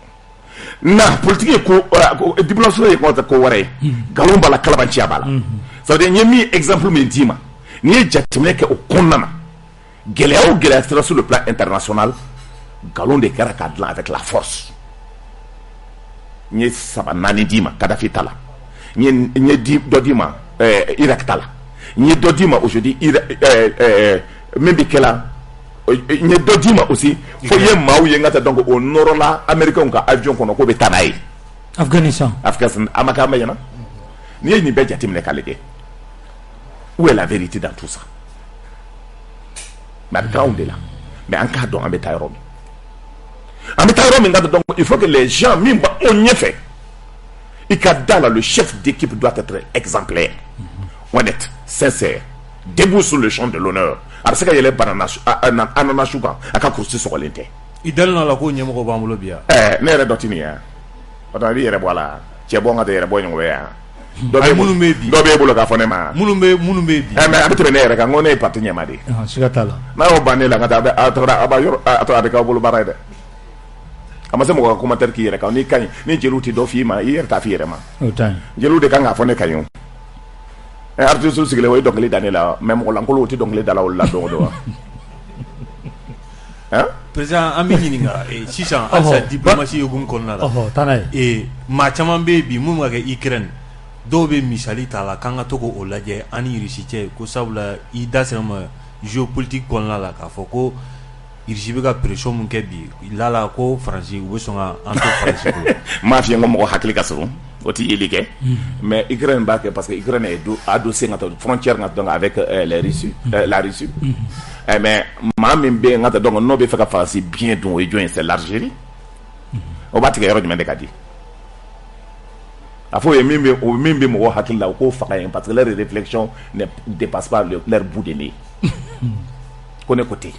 na politique ye ko diplomatie ye ko wɛrɛ ye nkalon b'a la kalabanciya b'a la ça veut dire n ye min exemple min d'i ma n'i ye jateminɛ kɛ o kɔnɔna na gɛlɛya o gɛlɛya sera sur le plan international nkalon de kɛra k'a dilan avec la force n ye 3-4 d'i ma Kadhafi ta la n ye dɔ d'i ma Irak ta la n ye dɔ d'i ma aujourd'hui min bɛ kɛla n ye dɔ d'i ma aussi fo ye maaw ye n ka taa donc o nɔrɔla américains ka avion kɔnɔ k'o bɛ taa n'a ye Afghanistan a ma kɛ an bɛ ɲɛna n'i ye nin bɛɛ jateminɛ k'a lajɛ où est la vérité dans tout ça mais a bɛ taa anw de la mais an k'a dɔn an bɛ taa yɔrɔ min an bɛ taa yɔrɔ min ka taa donc il faut que les gens min b'anw ɲɛfɛ i ka da la le chef d'équipe doit être exemplaire honnête sincère debout sur le champ de l'honneur a bɛ se ka yɛlɛ ananasu kan a ka kurusi sɔgɔlen tɛ i dalen a la ko ɲɛmɔgɔ b'an bolo bi yan ne yɛrɛ dɔ tɛ nin ye o tuma i b'i yɛrɛ bɔ a la cɛ bɔ n ka taa yɛrɛ bɔ ɲɔgɔn bɛ yan dɔ b'e bolo k'a fɔ ne ma minnu bɛ bi mais a bɛ tɛmɛ ne yɛrɛ kan ko ne ye parti ɲɛmaa de ye siga t'a la n'a y'o ban ne la ka taa a bɛ k'aw bolo baara ye dɛ a ma se mɔgɔ ka commentaire k'i yɛrɛ kan n'i ka ɲi ni jeliw tɛ dɔ f'i ma i yɛrɛ t'a f'i yɛrɛ ma jeliw de kan k'a fɔ ne ka ɲi o artiste sigilen o ye dɔnkili da ne la mais mɔgɔ lankolon o tɛ dɔnkili da la olu la don o don wa président an bɛ ɲininka sisan halisa diplomasi hukumu kɔnɔna la maa caman bɛ yen bi mun bɛ ka kɛ Ukraine dɔw bɛ misali t'a la k'an ka to k'o lajɛ an ni Russie cɛ ko sabula i da sera ma géopolitique kɔnɔna la k'a fɔ ko Russie bɛ ka pression mun kɛ bi lala ko Faransi u bɛ sɔn ka an to Faransi bolo m'a f'i ye ko mɔgɔ hakili ka surun o tɛ yeli kɛ mais Ukraine b'a kɛ parce que Ukraine a dossier ka taa frontière ka donc avec la Russie mais maa min bɛ yen ka taa donc n'o bɛ fɛ ka Faransi bien dun o ye jɔn ye c'est l'Algérie o b'a tigɛ yɔrɔ jumɛn de ka di a fɔ o ye min bɛ mɔgɔ hakili la o k'o faga yen parce que leur réflexion ne dépasse pas leur bout de nez ko ne ko ten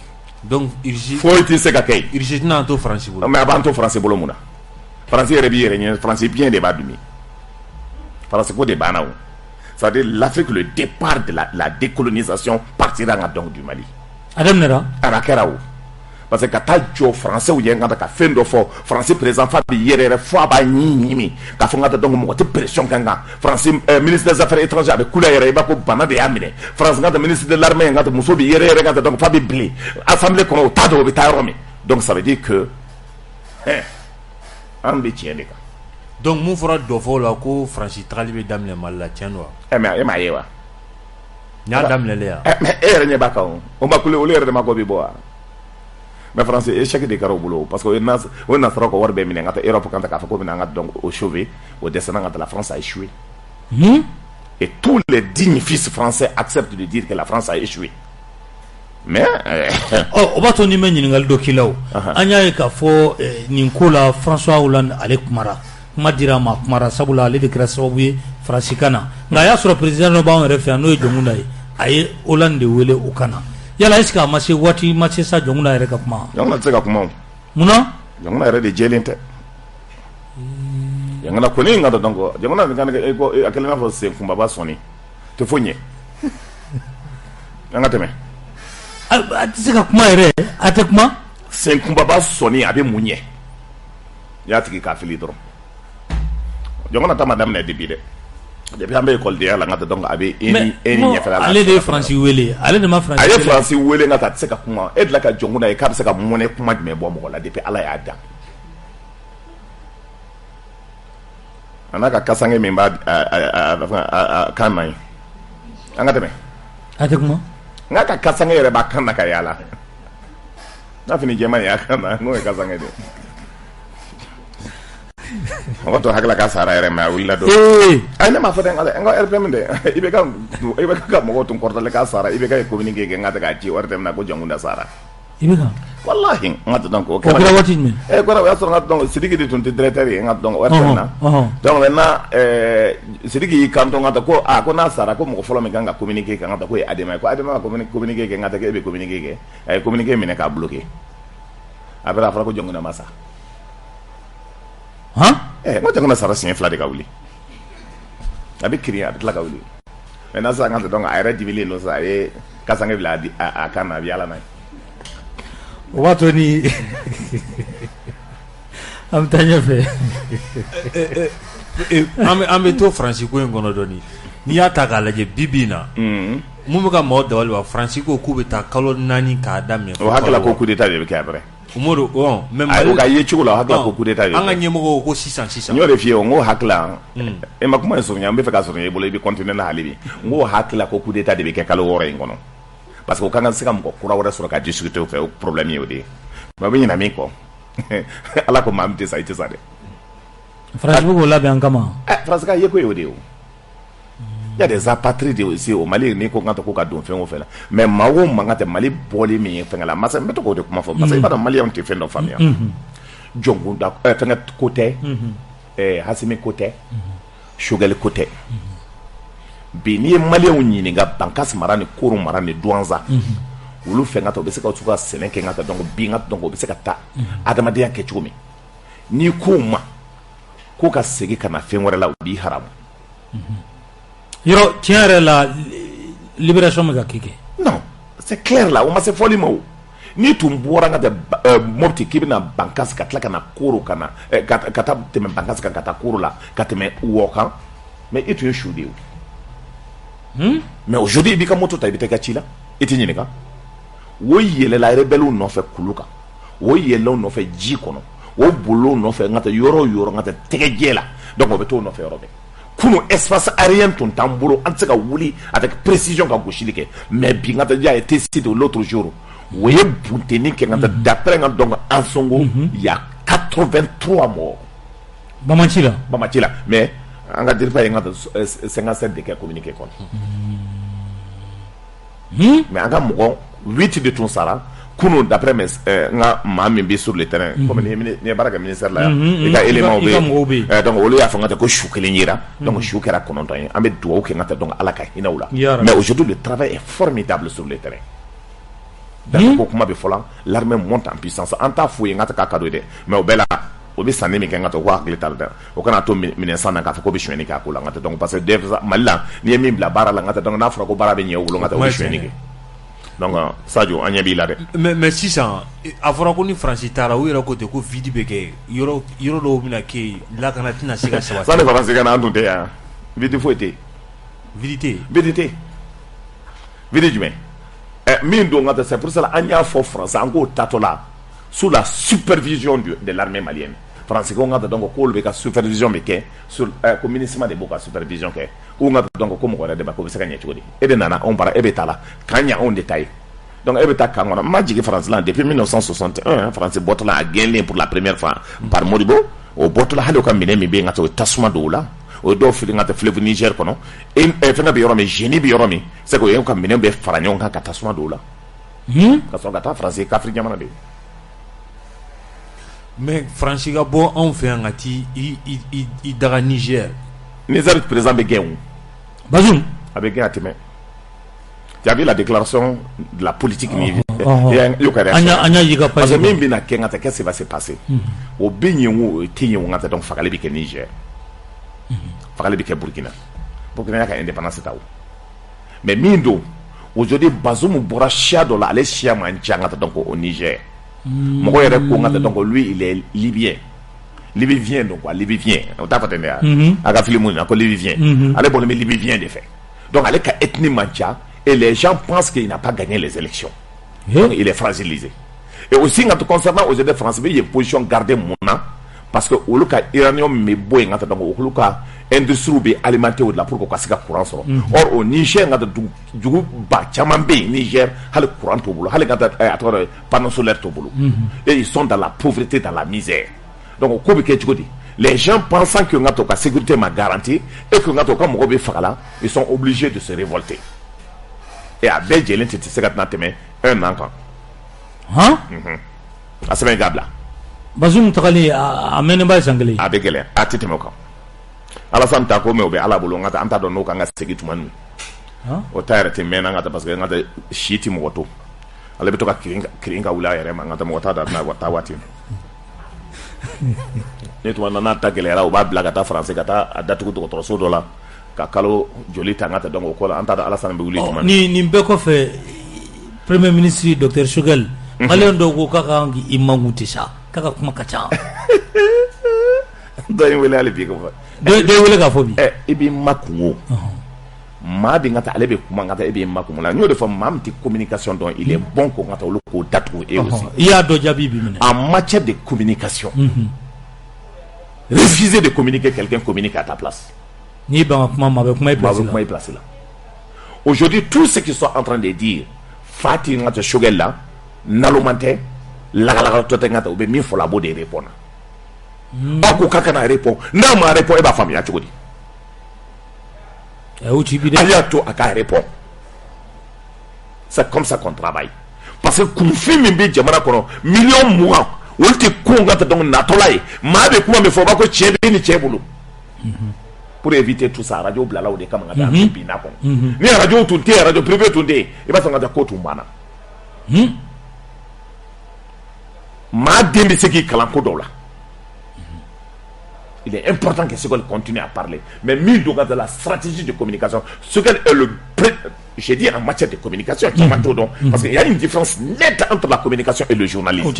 donc foyi tɛ se ka kɛ yen Russie tɛna to Faransi bolo mais a b'an to Faransi bolo mun na Faransi yɛrɛ b'i yɛrɛ ɲɛ Faransi bien de b'a dumi Faransi ko de banna o c'est-à-dire l'Afrique le départ de la décolonisation partira nga donc du Mali a daminɛra a kɛra o parce que ka taa jɔ Français ye nga ka fɛn dɔ fɔ Faransi président fa bɛ yɛrɛ fo a b'a ɲimi k'a fɔ nga ta donc mɔgɔ tɛ pression kan kan Faransi ministre des affaires étrangères a bɛ kula yɛrɛ i b'a ko bana de y'a minɛ France nga ta ministre de l'armée nga ta muso bɛ yɛrɛ nga ta donc fa bɛ bilen assemblée kɔnɔ o t'a dɔn o bɛ taa yɔrɔ min donc ça veut dire que an bɛ tiɲɛ de kan donc mun fɔra dɔ fɔ o la ko Faransi tagali bɛ daminɛ Mali la tiɲɛ don wa mais e m'a ye wa n y'a daminɛlen yan mais e yɛrɛ ɲɛ b'a kan o ma kule olu yɛrɛ de ma ko bɛ bɔ wa mais France échec de kɛra o bolo parce que o ye nasara ka wari bɛɛ minɛ ka taa Europe kan k'a fɔ ko bɛna an ka donc au sauver au destin ka taa la France a échoué et tous les dignes fils français acceptent de dire que la France a échoué mais o b'a to ni bɛ ɲininkali dɔ k'i la o an y'a ye k'a fɔ nin ko la François Hollande ale kumara kuma dira a ma kumara sabula ale de kɛra sababu ye Faransikan na nka a y'a sɔrɔ président dɔ b'anw yɛrɛ fɛ yan n'o ye Jɔnkunda ye a ye Hollande de wele o kana yala est-ce que a ma se waati ma se sa Jɔnkunda yɛrɛ ka kuma Jɔnkunda tɛ se ka kuma o munna Jɔnkunda yɛrɛ de jɛlen tɛ Jɔnkunda kɔni in ka dɔn donc Jɔnkunda kan a kɛlen n'a fɔ sen kunbaba sɔnni tɛ foyi ɲɛ an ka tɛmɛ a tɛ se ka kuma yɛrɛ a tɛ kuma sen kunbaba sɔnni a bɛ mun ɲɛ i y'a tigi k'a fili dɔrɔn Jɔnkunda ta ma daminɛ depuis dɛ depuis an bɛ écoledenya la n ka taa donc a bɛ e ni ɲɛfɛla la ale de ye Faransi wele ale de ma Faransi wele a ye Faransi wele n ka taa a tɛ se ka kuma e dilan ka Jɔnkunda ye k'a bɛ se ka mɔnɛ kuma jumɛn bɔ mɔgɔ la depuis Ala y'a dan a n'a ka kasange min b'a kan na ye an ka tɛmɛ a tɛ kuma n ka kasange yɛrɛ b'a kan na ka yaala n'a fini jɛman ye a kan na n'o ye kasange de mɔgɔ tɔ hakilila k'a sara yɛrɛ mais a wulila don ayi ne m'a fɔ dɛ n ka RPM dɛ i bɛ ka mɔgɔw tun kɔrɔtɔlen k'a sara i bɛ ka communiqué kɛ n ka tɛ k'a ci wari tɛmɛna ko Jɔnkunda sara i bɛ ka wallahi n ka donc o kɛra waati jumɛn kɔrɔ o y'a sɔrɔ n ka donc Sidiki de tun tɛ directeur ye n ka donc wari tɛmɛna donc maintenant Sidiki y'i kanto n ka ko ko n'a sara ko mɔgɔ fɔlɔ min kan ka communiqué kɛ n ka taa ko ye Adama ye ko Adama ka communiqué kɛ n ka taa ko e bɛ communiqué kɛ a ye communiqué minɛ k'a bloqué a bɛɛ a fɔra ko Jɔnkunda ma sa n ko Jɔnkunda sara siɲɛ 2 de ka wuli a bɛ kirin a bɛ tila ka wuli maintenant sisan n ka donc a yɛrɛ dibilen don sisan a ye kasange bila a kan na a bɛ yaala n'a ye o b'a to ni an bɛ taa ɲɛfɛ an bɛ to Faransi ko in kɔnɔ dɔɔni n'i y'a ta k'a lajɛ bi bi in na mun bɛ ka maaw dabali ban Faransi ko k'u bɛ taa kalo 4 k'a daminɛ o hakilila ko coup d'état de bɛ kɛ après Umaru mais Mali ka ye cogo la hakilila ko coup d'état de an ka ɲɛmɔgɔw ko sisan n y'o de f'i ye n ko hakilila e ma kuma in sɔrɔ n bɛ fɛ ka sɔrɔ i bolo i bɛ continuer na hali bi n ko hakilila ko coup d'état de bɛ kɛ kalo 6 in kɔnɔ parce que o kan ka se ka mɔgɔ kura wɛrɛ sɔrɔ ka discuter o fɛ o problème ye o de ye mais o bɛ ɲina min kɔ Ala ko maa min tɛ sa i tɛ sa dɛ Faransi bɛ k'o labɛn an kama Faransi ka ye ko ye o de ye o il y a des apatrides aussi au Mali ni ko n ka to ko ka don fɛn o fɛn la mais maa o maa ka tɛ Mali bɔlen min ye fɛn la masa n bɛ to k'o de kuma fɔ parce que i b'a dɔn Maliyɛnw tɛ fɛn dɔ faamuya Jɔnkunda fɛn ko tɛ Hasimi ko tɛ Choguel ko tɛ bi n'i ye Maliyɛnw ɲininka Bankasi mara ni Koro mara ni Douentza olu fɛn ka ta u bɛ se ka ka sɛnɛ kɛ n ka ta donc bi n ka donc u bɛ se ka taa adamadenya kɛ cogo min n'i k'o ma ko ka segin ka na fɛn wɛrɛ la u b'i haramu Yo, tiens, la libération me kike. Non, c'est clair là, on m'a fait folie mo. Ni tumbora ngata mopti kibina bankas katla kana kuru kana kata teme bankas kana kata kuru la kateme woka mais et tu es choudé. Mais aujourd'hui il bika moto ta ibite ka chila etinyine ka. Wo yele la rebelu no fe kuluka. Wo yele no fe jikono. Wo bolo no fe ngata yoro ngata tegejela. Donc on beto no fe robe. Kuno espace aérien ton tambolo antsaka wuli avec précision ka goshilike mais bi ngata dia été cité l'autre jour. Voyez Bouteni qui est d'après donc en Songo il y a 83 morts. Bamachila. Mais on va dire pas il y a 57 de qui a communiqué contre. Mais on a 8 de tout ça là. Kuno d'après mes mami sur le terrain comme ni baraka ministère là il y a élément donc au lieu à faire que choukelinira donc choukera kononto en met doua qui ngata donc alaka inaula. Mais aujourd'hui le travail est formidable sur le terrain. Donc comment be fola l'armée monte en puissance en ta fouille ngata ka kado de mais obela obi sané mi ngata wa glital da o kana to minensa na ka fa ko be shweni ka kula ngata donc parce que devza malla ni mi bla bara la ngata donc na fra ko bara be nyew ngata o shweni ke donc Sadio anya bi la de mais si ça afra ko ni franci tara o yero ko te ko vidi be ke yoro do mina ke la kana tina siga sawa ça ne va pas se kana antu te ya vidi foité vidité vidi jume c'est pour cela qu'il y a France encore tatola sous la supervision de l'armée malienne. France on a donc la supervision mais sur le ministère de la supervision que on a donc comme on a débat comme ça gagner tout et de nana on parle et betala quand il y a un détail donc et betala quand on a magique France là depuis 1961 France botla a gagné pour la première fois par Modibo au botla halo comme minemi bien ngato tasuma dola o do fili ngata fleuve Niger kono e fenga bi yoromi génie bi yoromi c'est ko yenka minen be faranyon kan katasuma dola ka so gata français ka africain mana be mais franchi ga bon on fait ngati i daga Niger Niger président be gen Bazoum avec gen atime tu as vu la déclaration de la politique ni anya yiga parce que même bina kengata qu'est-ce qui va se passer au benyenwo tinyenwo ngata donc fakale bi ke Niger fakale bi ke Burkina y'a indépendance taw mais mindo aujourd'hui Bazoum bora chia do la ale chia manchanga donc au Niger moko yere ko ngata donc lui il est libyen donc quoi libyen on t'a fatene aga filimuni ko libyen ale bon mais libyen de fait donc ale ka ethnie mancha et les gens pensent qu'il n'a pas gagné les élections donc il est fragilisé et aussi concernant aux aides français il y a une position gardée mona parce que au cas iranien me boy ngata donc au cas industrie be alimenté au de la pour ko kasika courant so or au Niger ngata du ba chamambe Niger hal courant to bolo hal ngata atore panneau solaire to bolo et ils sont dans la pauvreté, dans la misère. Donc ko be ke tchodi les gens pensant que ngata ka sécurité ma garantie et que ngata ka mo be fakala ils sont obligés de se révolter et à Belgique c'était segat na teme un an quand à Sénégal Bazoum takali amene ba sangle avec elle à titemo quand Alassane Tako me obe ala bolo ngata anta do no kanga segi tumanu o tayre te mena ngata parce que ngata shiti mo woto ala beto ka kiringa wula yere ma ngata mo wata da na wata wati ne to na ta gelera o ba blaga ta français kata adatu ko to so dola ka kalo jolita ngata donc ko anta da Alassane be wuli tumanu ni be ko fe premier ministre Dr Choguel malen do ko kaka ngi imanguti sa kaka kuma kacha do wele ale bi ko de wele ka fobi ibi makungo ma bi ngata ale be kuma ngata ibi makungo la nyo de fo mam ti communication donc il est bon ko ngata lo ko datu et aussi il y a do jabi bi mena en matière de communication refuser de communiquer quelqu'un communique à ta place ni ba kuma ma be kuma place là aujourd'hui tout ce qu'ils sont en train de dire Fati ngata Choguel là nalomante la to ngata obe mi fo la bo de répondre ako kaka na répond na ma répond e ba famille achogodi ayato aka répond c'est comme ça qu'on travaille parce que confirme mbe jamana kono million mois wolti ko ngata donc na tolay ma be kuma me fo ba ko chebe ni chebulu pour éviter tout ça radio blala o de kama ngata bi na ko ni radio tunte radio privé tunte e ba ngata ko tumbana ma dembe seki kalan ko dola il est important que Sogol continue à parler. Mais mis de la stratégie de communication, Sogol est le j'ai dit en matière de communication, parce qu'il y a une différence nette entre la communication et le journalisme.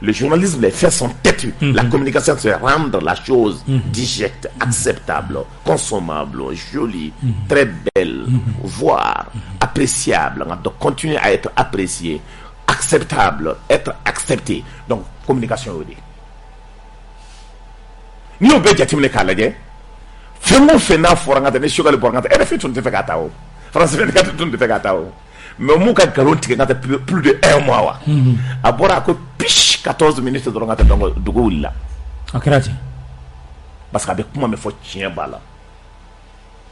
Le journalisme, les faits sont têtus. La communication, c'est rendre la chose digeste, acceptable, consommable, jolie, très belle, voire appréciable. Donc, continuer à être apprécié, acceptable, être accepté. Donc, communication, on dit. Ni on peut dire que tu fais-moi faire n'a foranga de sugar le borgante. Elle fait tout de fait gâteau. Français fait tout de fait gâteau. Mais au moins garanti que plus de 1 mois. À boire à quoi piche 14 minutes de rangata dans le goût là. Parce qu'avec moi, il faut tiens bala.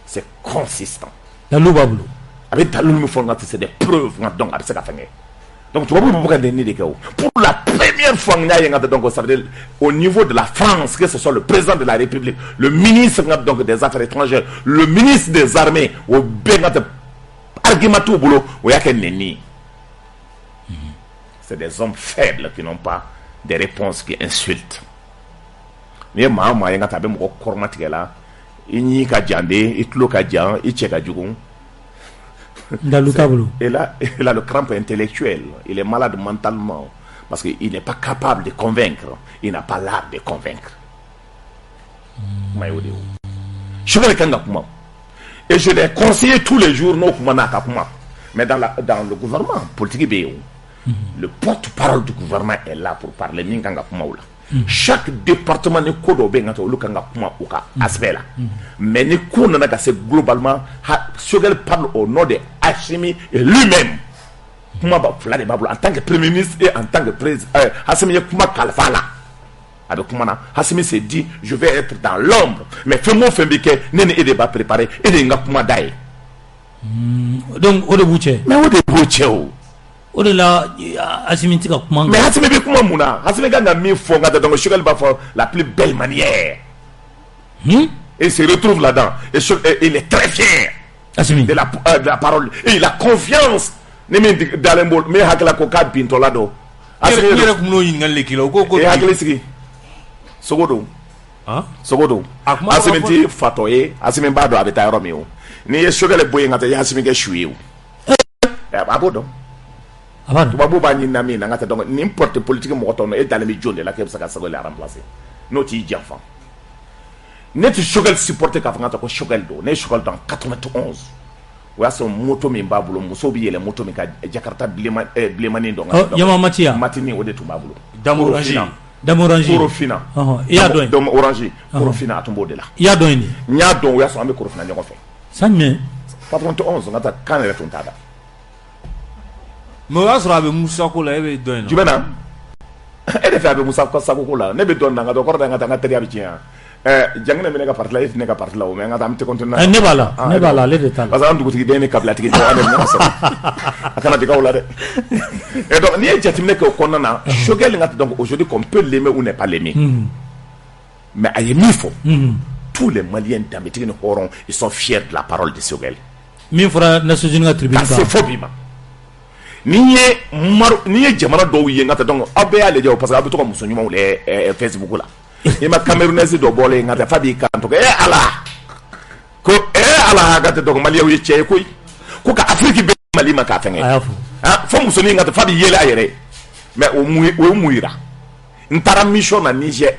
C'est consistant. La loubablou. Avec ta loume forgante, c'est des preuves donc avec ça fait. Donc tu vas vous prendre des nids de chaos. Pour la première fois, au niveau de la France, que ce soit le président de la République, le ministre donc des Affaires étrangères, le ministre des Armées, au Bégat argumentaire au boulot, où il y a qu'un ennemi. C'est des hommes faibles qui n'ont pas des réponses qui insultent. Mais moi, il y a un peu là. Il n'y a qu'à djandé, il y a qu'à djandé, il y a qu'à djougon. Et là, il a le crampe intellectuel. Il est malade mentalement. Parce qu'il n'est pas capable de convaincre. Il n'a pas l'art de convaincre. Et je l'ai conseillé tous les jours. Mais dans le gouvernement politique, le porte-parole du gouvernement est là pour parler. Chaque département ne kodo bengato lukanga kuma uka aspect là. Mais ne kono na c'est globalement Sogol parle au nom de Assimi et lui-même. Kuma ba fla de bablo en tant que premier ministre et en tant que président Assimi kuma kalfala. Avec Kumana, Assimi s'est dit je vais être dans l'ombre mais fais-moi fembike nene et débat préparé et de ngakuma dai. Donc au débouché. Mais au débouché o de la Assimi tika kuma. Mais Assimi be kuma muna. Assimi ganga mi fonga de donc Sogol ba for la plus belle manière. Et il se retrouve là-dedans et il est très fier Assimi de la parole et il a confiance nemi dalembol mais hakla ko ka binto lado. Assimi yere kumno yingal kilo ko et hakle sigi Sogodo Sogodo Assimi ti fatoye Assimi ba do abeta Romeo ni Sogol boye ngata ya Assimi ke shuiu abodo tu vas pas ni nami na ngata donc n'importe politique mo tono et dans les médias de la que ça Sogol a remplacé noti enfant net Sogol supporter ka ngata ko Sogol do ne Sogol dans 91 wa son moto min babulo muso bi yele moto min ka Jakarta blemani do ngata yama matia matini o de tu babulo Damorangi Corofina iya do dom orange Corofina atumbo de la iya do ni nya do wa so ambe Corofina nyoko fe sanme 91 ngata kanere tuntada mo asra be Musa ko la ebe do no jubena e de fa be Musa ko sako ko la ne be don nga do ko da nga tanga teriya bi tiya jangna me ne ka partla if ne ka partla o me nga am te kontona ne bala le de tal parce que andu tigi be ne kabla tigi do ane na so akana diga wala de et donc ni jatim ne ko konnana Sogol nga donc aujourd'hui qu'on peut l'aimer ou ne pas l'aimer mais aye mifo tous les Maliens d'Amérique ne auront ils sont fiers de la parole de Sogol min fera Nations Unies tribune c'est faux bima ni ye jamana dɔw ye ngata donc abe ale jaw parce que abe to ko muso nyuma le Facebook la e ma camerounaise do bole ngata fabi kanto ala ko ala ngata donc mali yaw ye che ko ka Afrique be mali ma ka fenge fo muso ni ngata fabi yele ayere mais o muira ntara mission na Niger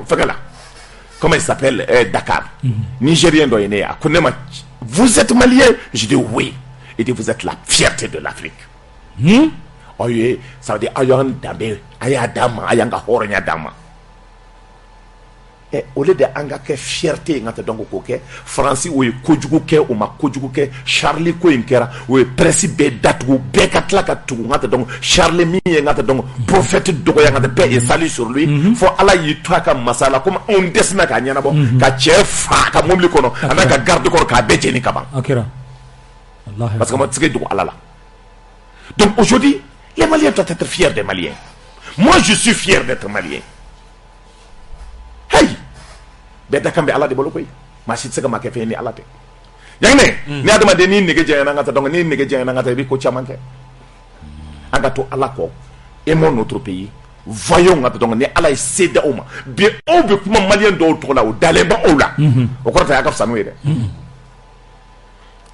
fekala comment il s'appelle Dakar Nigérien do ene akonema vous êtes malien je dis oui et dit vous êtes la fierté de l'Afrique. Oh yeah, ça veut dire ayan dambe, ayadama, ayanga hornya dama. Et au lieu de anga ke fierté ngata donc ko ke Francis ou kojugu ke ou ma kojugu ke Charlie ko inkera ou principe datu be katla katu ngata donc Charlie mi ngata donc prophète do ngata paix et salut sur lui faut ala yitaka masala comme on desna ka nyana bo ka chef ka momli kono anaka garde ko ka bejeni kaban akira parce que moi c'est que Allah là. Donc aujourd'hui les Maliens doivent être fiers des Maliens. Moi je suis fier d'être Malien. Hey beda kambe Allah de bolokoy ma sit sega ma ke fe ni Allah te yangne ni adama de ni nege jeyana ngata donc ni nege jeyana ngata bi ko chamanke anga to Allah ko aimons notre pays voyons donc ni ala cédé au ma bi o be kuma malien do to la o dalemba o la o ko ta yakaf sanu ide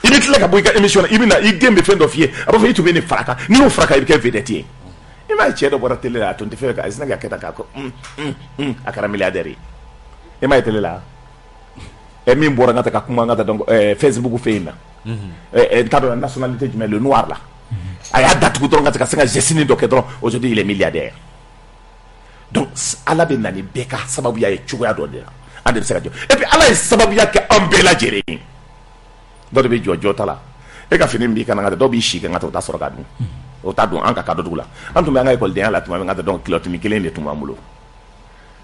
ibi tla ka boy ka émission ibi na i gembe fendo fie aba fe to be ni fraka ni o fraka ibi ke vedeti e ma che do bora tele la to te fe ka isna ka keta ka ko akara milliardaire e ma tele la e min bora ngata ka kuma ngata donc Facebook fe ina tado nationalité du le noir là aya datu ko ngata ka senga jesini do ke do aujourd'hui il est milliardaire. Donc ala be nani beka sababu ya chugoya do de ande se radio et puis ala sababu ya ke ambela jere do be jojo tala e ka fini mbi kana ngata do bi shi ngata ta soro gadu o ta do anka ka do dula antu me nga école de la tuma ngata donc kiloti mi kelen de tuma mulo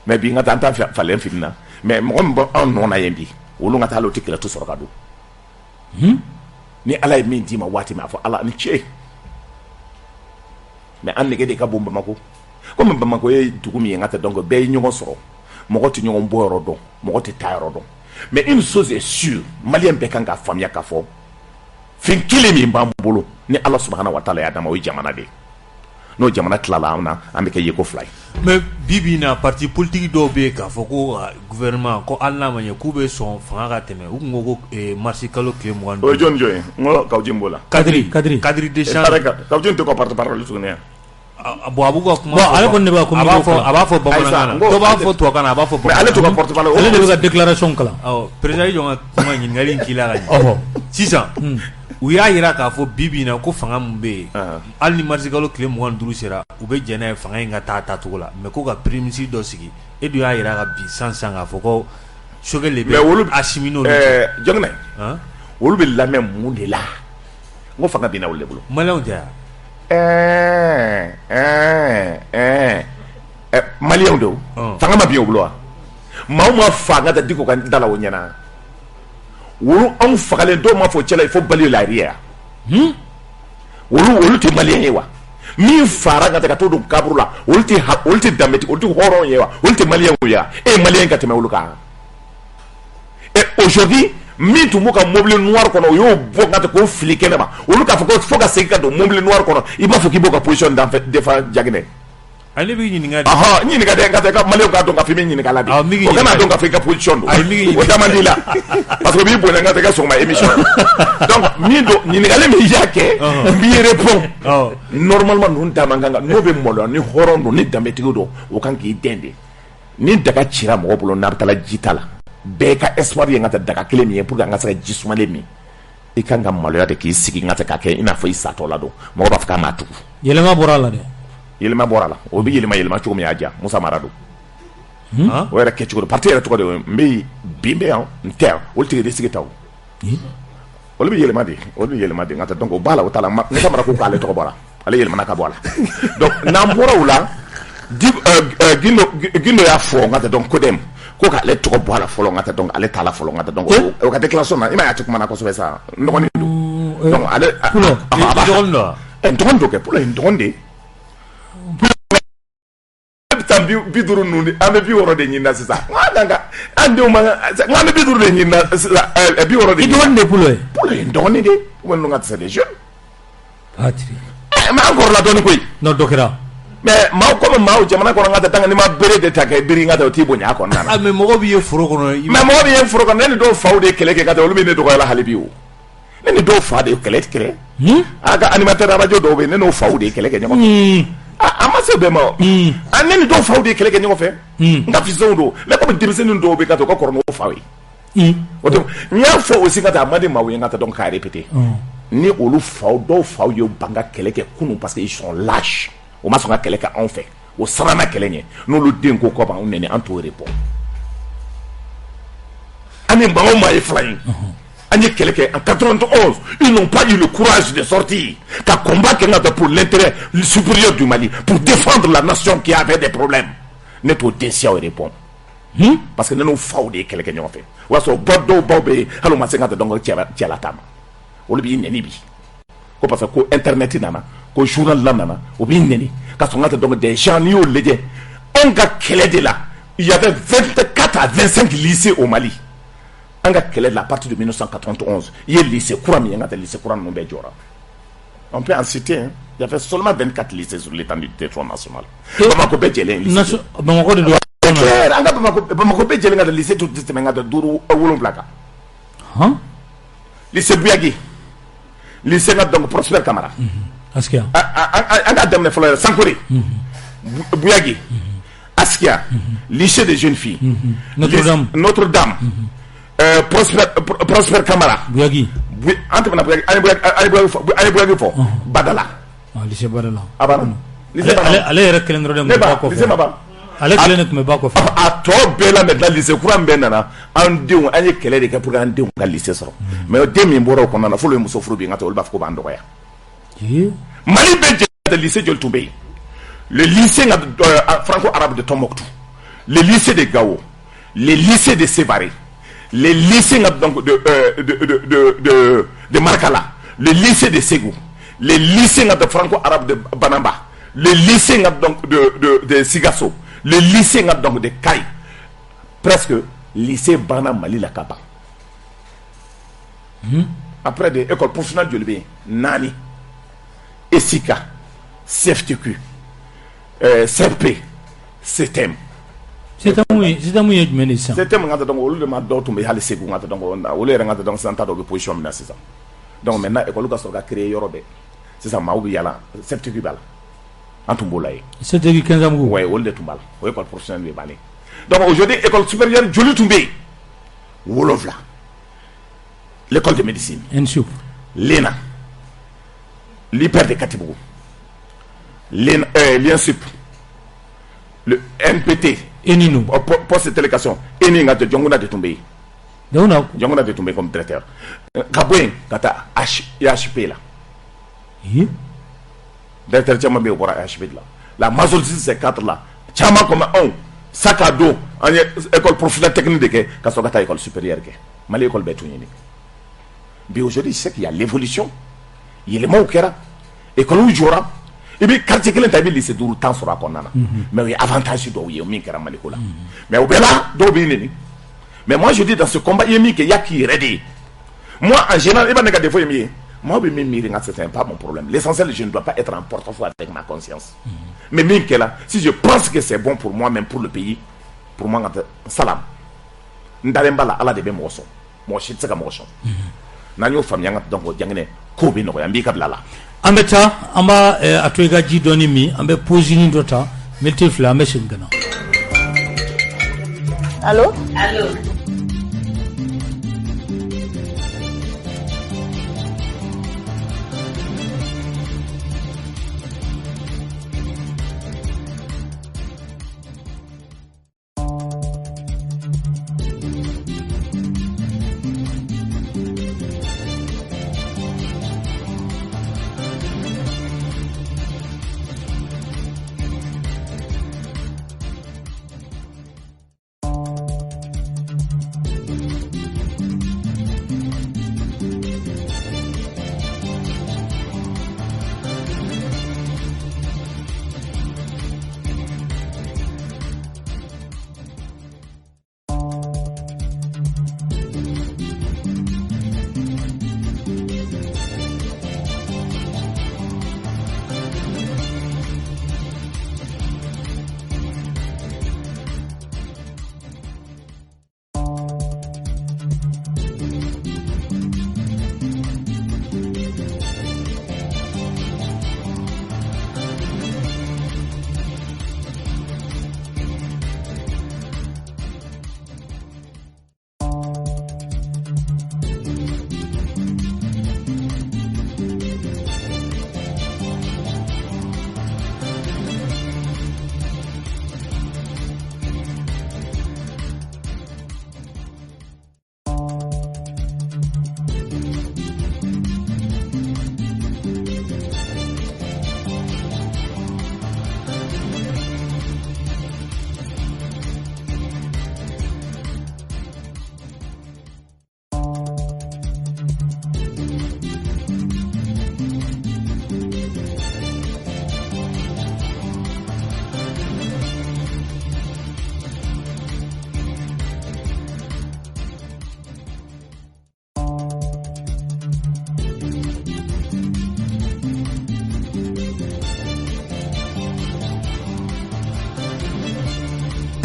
mais bi ngata anta falen finna mais mo mbo on nona yembi wolu ngata lo tikela to soro gadu ni ala mi di ma wati ma fo ala ni che mais an nege de ka bomba mako comme Bamako ye dugu mi ngata donc be ñogo soro mogo ti ñogo mboyoro don mogo ti tayoro don mais une chose est sûre malien be kan ka famia ka fo fin kile mi mbambolo ni Allah subhanahu wa ta'ala ya dama o jamana de no jamana tlala na ambe ke yeko fly mais bibi na parti politique do be ka fo ko gouvernement ko Allah ma ku be son fanga teme u ngogo marché kalo ke mo ando o jon joy ngo kaw jimbola kadri de champ kaw jon to ko porte parole su ne abo abugo kuma bon ale konne ba ko aba fo bamana to ba fo to kana aba fo mais ale to ko porte parole ale de déclaration kala président yo kuma nyin ngari kila ga sisa u ya yira ka fo bibi na ko fanga mbe ali marché kalo kle mo nduru sera u be jena fanga nga ta to la mais ko ga primisi do sigi e do ya yira ga bi sansanga fo ko shoge lebe asimino jongne wolu be la même monde là ngo fanga bina wole bulo malaw dia malien do fanga ma biyo bulo ma fanga da diko kan dala wonyana wolu on fagale do ma fo chela il faut balayer la rière wolu ti malien yewa mi fara ngata ka to do kabrula wolu ti dameti wolu ti horon yewa wolu ti malien ya e malien ka teme wolu ka et aujourd'hui mi tu muka mobile noir kono yo bo ngata ko fliquer na ba wolu ka fo ka seka do mobile noir kono iba fo ki bo ka position dans defa jagne ale bi ni ngade ni ngade ngata ka malio ka donc afimi ni ngala bi o kana donc afika position do o tamandila parce que bi bo ngata ka so ma émission donc mi do ni ngale mi jake bi répond normalement non tamanga no be molo ni horondo ni dametigo do o kan ki dende ni daga chira mo bolo na tala jitala be ka espoir ye ngata daga kele mi pour nga saka jisumale mi e kan ga maloya de ki sigi ngata ka ke ina fo isa to la do mo ba faka matu yelema borala de yelema borala o bi yelema chuko mi aja musa marado o era ke chuko parti era to de mbi bimbe en terre o ti de sigi taw o bi yelema de ngata donc o bala o tala ma ngata mara ko kale to bora ale yelema na ka bola donc na mbora wula gino ya fo ngata donc ko dem ko ka le to bola folo ngata donc ale tala folo ngata donc o ka déclaration na ima ya tukuma na ko so besa ndoni do donc ale ndondo ke pour ndonde tambi biduru nundi ame bi woro de nyina sisa nganga ande o ma ngame biduru de nyina sisa bi woro de ndonde pour ndonde de won ngata c'est des jeunes patri mais encore la donne koy no dokera mais ma ko ma o jamana ko ngata tanga ni ma bere de take biri ngata o tibo nya ko nana mais mo bi e furo ko no mais mo bi e furo ko ne do fawde kele ke ngata o mi ne do ko la halibi o ne do fawde kele aga animateur radio do be ne no fawde kele ke nyako ama se be ma anene do fawde kele ke nyako fe nga fi zondo le ko dimse ni do be ngata ko korno fawi oto nya fo aussi ngata amade ma wo ngata donc ka répéter ni olu faw do faw yo banga kele ke kunu parce que ils sont lâches o ma songa kele ka on fait o sarana kele nye no lu den ko ba on ne en to répond ani ba o ma e flying ani kele ke en 91 ils n'ont pas eu le courage de sortir qu'à combattre pour l'intérêt supérieur du Mali pour défendre la nation qui avait des problèmes net au décia o répond parce que nous faw de kele ke nyo fait wa so bodo bobe halo ma senga donc tia la tama o bi neni bi ko parce que internet nana ko journal nana o bi neni ka so ngata donc des gens ni o leje on ga kele de là il y avait 24 à 25 lycées au Mali on ga kele de la partir de 1991 il y a lycée Kouram il y a lycée Kouram no be jora on peut en citer hein? Il y avait seulement 24 lycées sur l'étendue du territoire national. Bamako bɛɛ jɛlen lycée. Bamako de don. An ka Bamako bɛɛ jɛlen ka lycée tout tɛmɛ ka 7 kan. Han? Lycée Buyagi. Lycée ka donc Prosper Camara. Askia. An ka daminɛ fɔlɔ Sankore. Buyagi. Askia. Lycée des jeunes filles. Notre-Dame. Prosper Camara. Buyagi. An tɛmɛna Buyagi fɔ. Badala. Lycée Badala. Abana. Ale yɛrɛ kelen dɔrɔn de tun bɛ ba kɔfɛ. Lycée Maba. Ale kelen de tun bɛ ba kɔfɛ. A tɔ bɛɛ la maintenant lycée kura min bɛɛ nana an denw an ye kɛlɛ de kɛ pour que an denw ka lycée sɔrɔ mais den min bɔra o kɔnɔna na fɔlɔ ye muso furu bi n ka taa olu b'a fɔ ko b'an dɔgɔya. Mali bɛɛ jɛ lycée joli tun bɛ yen le lycée franco-arabe de Tombouctou, le lycée de Gao, le lycée de Sévaré, le lycée donc de Markala, le lycée de Ségou, le lycée de franco-arabe de Banamba, le lycée donc de Sigasso, le lycée donc de Kaï, presque lycée Bana Mali la Kaba. Après des écoles professionnelles de l'Ubé, Nani, Esika, CFTQ, CP, CETEM. CETEM est du ministère. CETEM, on a demandé d'autres, mais il y a les secondes, on a demandé dans Santa de position, c'est ça. Donc maintenant, l'école a créé Europe. C'est ça, Maoubi Yala, CFTQ Bala. En Tumbolaï. CFTQ 15 ans. Oui, on est Tumbal. Oui, école professionnelle de Bali. Donc aujourd'hui, école supérieure, Jolie Toumbé. Wolofla. L'école de médecine. NSUP. L'ENA. L'hyper de Katibou. L'INSUP. Le NPT. Enino. Poste de télécation. Eninga de Djongona de Toumbé. Djongona de Toumbé comme directeur. Kabouin, Kata HP là. Directeur Tchama Bé au HP là. La majorité de ces 4 là. Tchama comme un. Sac à dos. En école professionnelle technique de Ké. Kasogata école supérieure Ké. Mali école Bétounique. Mais aujourd'hui, je sais qu'il y a l'évolution. Il y a les mots qui sont. École où jouera. Et puis, quartier qui est lycée d'où temps sera qu'on a. Mais il y a avantage d'où il y a mis Kera Malikola. Mais au Bella, d'où il mais moi, je dis dans ce combat, il y a qui est ready. Moi, en général, il y a des fois, moi, ce n'est pas mon problème. L'essentiel, je ne dois pas être en porte-à-faux avec ma conscience. Mais si je pense que c'est bon pour moi, même pour le pays, pour moi, salam. Ndalembala, Allah de bien mon son. Moi, je sais que mon son. Nanyo famille donc jangene ko bi no yambi kablala ambeta amba atoiga ji doni mi ambe posini dota multiple ambe shingana. Allô?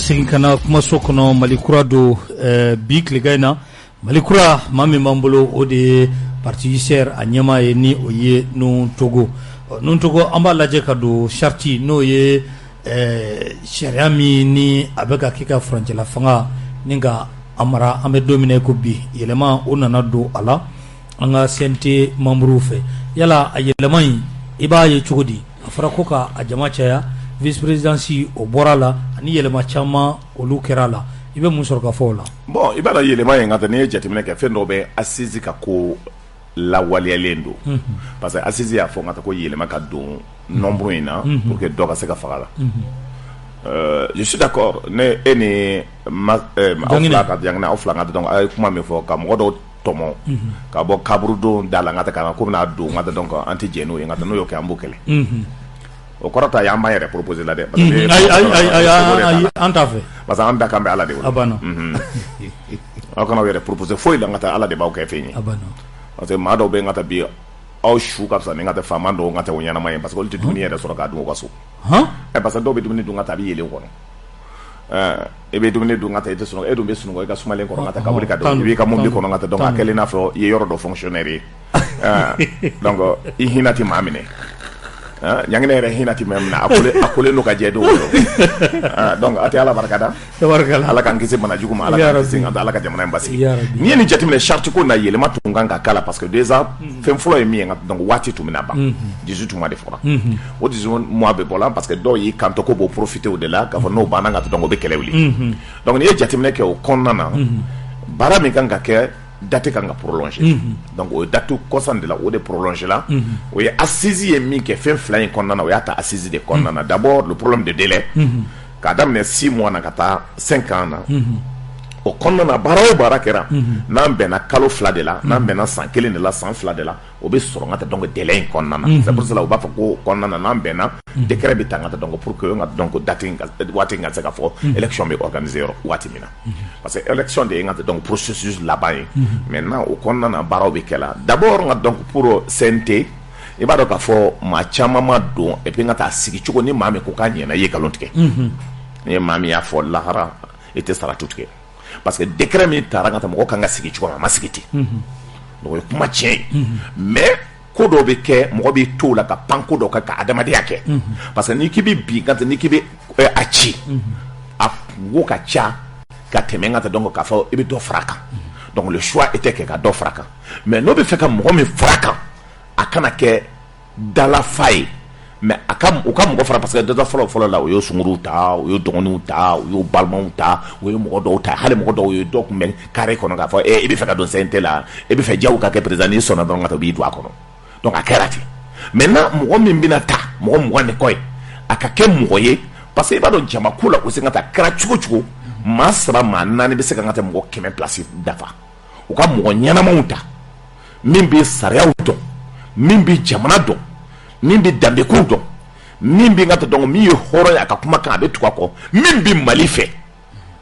segin kana kuma so kono malikura do bi klegayna malikura mami mambolo o de parti UCR a ɲɛma ye ni o ye nun togo an b'a lajɛ ka don charti n'o ye sariya min ni a bɛ ka kɛ ka furancɛla fanga ni ka a mara an bɛ don min na ko bi yɛlɛma o nana don a la an ka CNT membre fɛ yala a yɛlɛma in i b'a ye cogo di a fɔra ko ka a jama caya vice présidence o bɔra la ani yɛlɛma caman olu kɛra la i bɛ mun sɔrɔ ka fɔ o la bon i b'a dɔn yɛlɛma in ka n'i ye jateminɛ kɛ fɛn dɔw bɛ assise ka ko lawaleyalen don parce que assise y'a fɔ n ka taa ko yɛlɛma ka don nombre in na pour que dɔ ka se ka faga la je suis d'accord ne e ni aw fila ka jan aw fila ka dɔn a ye kuma min fɔ ka mɔgɔ dɔw tɔmɔ ka bɔ kaburu don da la n ka taa ka ko bɛna don n ka taa dɔn an tɛ jɛ n'o ye n ka taa n'o y'o kɛ an b'o kɛlɛ o kɔrɔ ta y'an b'an yɛrɛ proposer la dɛ an t'a fɛ parce que an bɛɛ kan bɛ Ala de bolo a banna aw kana aw yɛrɛ proposer foyi la n ka taa Ala de b'aw kɛ fɛn ye parce que maa dɔw bɛ n ka taa bi aw su ka fisa ni n ka taa faama dɔw n ka taa o ɲɛnama ye parce que olu tɛ dumuni yɛrɛ sɔrɔ k'a dun u ka so parce que dɔw bɛ dumuni dun ka taa a bɛ yelen kɔnɔ e bɛ dumuni dun ka taa i tɛ sunɔgɔ e dun bɛ sunɔgɔ i ka sumalen kɔrɔ ka taa ka wuli ka dɔn i b'i ka mobili kɔnɔ ka taa donc a kɛlen n'a fɔ i ye yɔrɔ dɔ fonctionnaire ye donc i hinɛ tɛ maa minɛ ɲangina yɛrɛ hinɛ tɛ maa minɛ a kolen n'o ka jɛ don donc a tɛ Ala barika da Ala k'an kisi bana jugu ma Ala k'an kisi ka Ala ka jamana in basigi n'i ye nin jateminɛ charte ko na yɛlɛma tun kan ka k'a la parce que déjà fɛn fɔlɔ ye min ye donc waati tun bɛna ban 18 mois de fɔra o 18 mois bɛ bɔ la parce que dɔw y'i kanto ko b'o profiter o de la k'a fɔ n'o banna ka donc o bɛ kɛlɛ wuli donc n'i ye jateminɛ kɛ o kɔnɔna na baara min kan ka kɛ date kan ka prolonger donc o date kɔsan de la o de prolonger la o ye assise ye min kɛ fɛn fila in kɔnɔna na o y'a ta assise de kɔnɔna na d'abord le problème de délai k'a daminɛ 6 mois na ka taa 5 ans na o kɔnɔna na baara o baara kɛra n'an bɛnna kalo 2 de la n'an bɛnna san 1 de la san 2 de la o bɛ sɔrɔ n ka taa donc délai in kɔnɔna na c'est pour cela u b'a fɔ ko kɔnɔna na n'an bɛnna décret bɛ ta n ka taa donc pour que n ka donc date waati in ka se ka fɔ élection bɛ organiser yɔrɔ waati min na parce que élection de ye n ka taa donc processus laban ye maintenant o kɔnɔna na baaraw bɛ kɛ la d'abord n ka donc pour CNT i b'a dɔn k'a fɔ maa caman ma don et puis n ka taa sigi cogo ni maa min ko k'a ɲɛna i ye nkalon tigɛ ni maa min y'a fɔ lahara i tɛ saratu tigɛ parce que décret min taara ka taa mɔgɔ kan ka sigi cogo min a ma sigi ten donc o ye kuma tiɲɛ ye mais ko dɔw bɛ kɛ mɔgɔ b'i to la ka pan ko dɔw kan ka adamadenya kɛ parce que n'i k'i bɛ bin ka n'i k'i bɛ a ci a kungo ka ca ka tɛmɛ ka taa donc k'a fɔ i bɛ dɔ fara a kan donc le choix était kɛ ka dɔ fara a kan mais n'o bɛ fɛ ka mɔgɔ min fara a kan a kana kɛ dalafa ye mais u ka mɔgɔ fara parce que dɔ fɔlɔ la o ye sunkuruw ta o ye dɔgɔninw ta o ye balimaw ta o ye mɔgɔ dɔw ta hali mɔgɔ dɔw ye dɔ kun bɛ carré kɔnɔ k'a fɔ i bɛ fɛ ka don CNT la i bɛ fɛ Diaw ka kɛ président n'i sɔnna dɔrɔn ka taa u b'i don a kɔnɔ donc a kɛra ten maintenant mɔgɔ min bɛna ta mɔgɔ 20 de kɔ ye a ka kɛ mɔgɔ ye parce que i b'a dɔn jamako la o se ka taa kɛra cogo cogo maa 3 maa 4 bɛ se ka taa mɔgɔ 100 place dafa u ka mɔgɔ ɲɛnamaw ta min bɛ sariyaw dɔn min bɛ jamana dɔn min bɛ danbekow dɔn min bɛ n ka taa donc min ye hɔrɔn ye a ka kuma kan a bɛ tugu a kɔ min bɛ Mali fɛ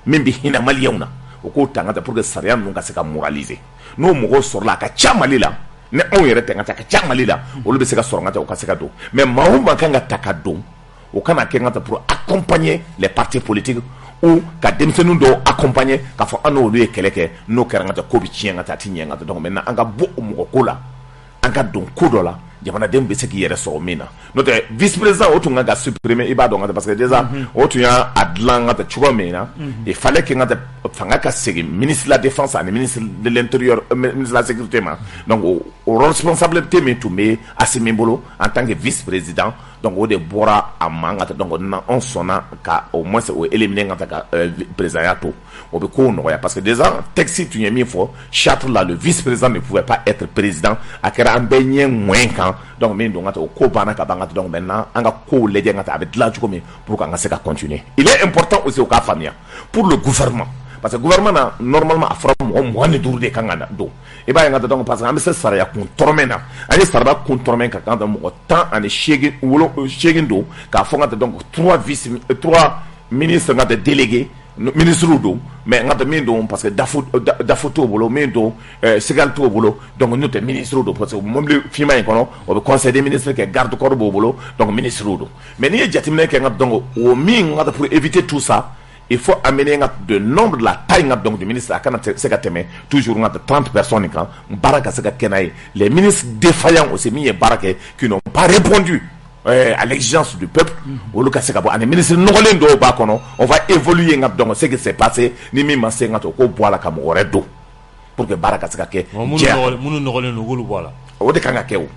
min bɛ hinɛ maliyɛnw na o k'o ta n ka taa pour que sariya ninnu ka se ka moraliser n'o mɔgɔw sɔrɔla a ka ca Mali la ni anw yɛrɛ tɛ n ka taa a ka ca Mali la olu bɛ se ka sɔrɔ n ka taa o ka se ka don mais maa o maa kan ka ta ka don o kana kɛ n ka taa pour accompagner les partis politiques ou ka denmisɛnnin dɔw accompagner k'a fɔ an n'olu ye kɛlɛ kɛ n'o kɛra n ka taa ko bɛ tiɲɛ n ka taa a tɛ ɲɛ n ka taa donc maintenant an ka bɔ o mɔgɔ ko la an ka don ko dɔ la jamanaden bɛ se k'i yɛrɛ sɔrɔ min na n'o tɛ vice président o tun kan ka supprimer i b'a dɔn ka parce que déjà o tun y'a dilan ka cogo min na il fallait que n ka fanga ka segin ministre de la défense ani ministre de l'intérieur ministre de la sécurité ma donc o responsabilité min tun bɛ Assimi bolo en tant que vice président donc o de bɔra a ma n ka donc na an sɔnna ka au moins o éliminer n ka ka présidenya to o bɛ kow nɔgɔya parce que déjà texte tun ye min fɔ charte la le vice président ne pouvait pas être président a kɛra an bɛɛ ɲɛ ŋɔɲɛ kan donc min don ka taa o ko banna ka ban ka donc maintenant an ka kow lajɛ ka taa a bɛ dilan cogo min pour qu'an ka se ka continuer il est important aussi o k'a faamuya pour le gouvernement parce que gouvernement na normalement a fɔra mɔgɔ 25 de kan ka don i b'a ye ka taa donc parce que an bɛ se sariya kun tɔrɔmɛ na an ye sariya kun tɔrɔmɛ ka kan mɔgɔ 18 don k'a fɔ ka taa donc 3 ministres ka taa délégués ministre don mais n ka min don parce que dafo t'o bolo min don sigal t'o bolo donc n'o tɛ ministre don parce que mobili finma in kɔnɔ o bɛ conseil des ministres kɛ garde corps b'o bolo donc ministre don mais n'i ye jateminɛ kɛ n ka donc o min n ka pour éviter tout ça il faut amener de nombre de la taille donc du ministre à toujours 30 personnes quand baraka les ministres défaillants aussi mis baraka qui n'ont pas répondu à l'exigence du peuple au cas les ministres on va évoluer donc ce qui s'est passé ni même c'est ko boala comme do pour que baraka se ke munu nogole no golu boala o de kanga kew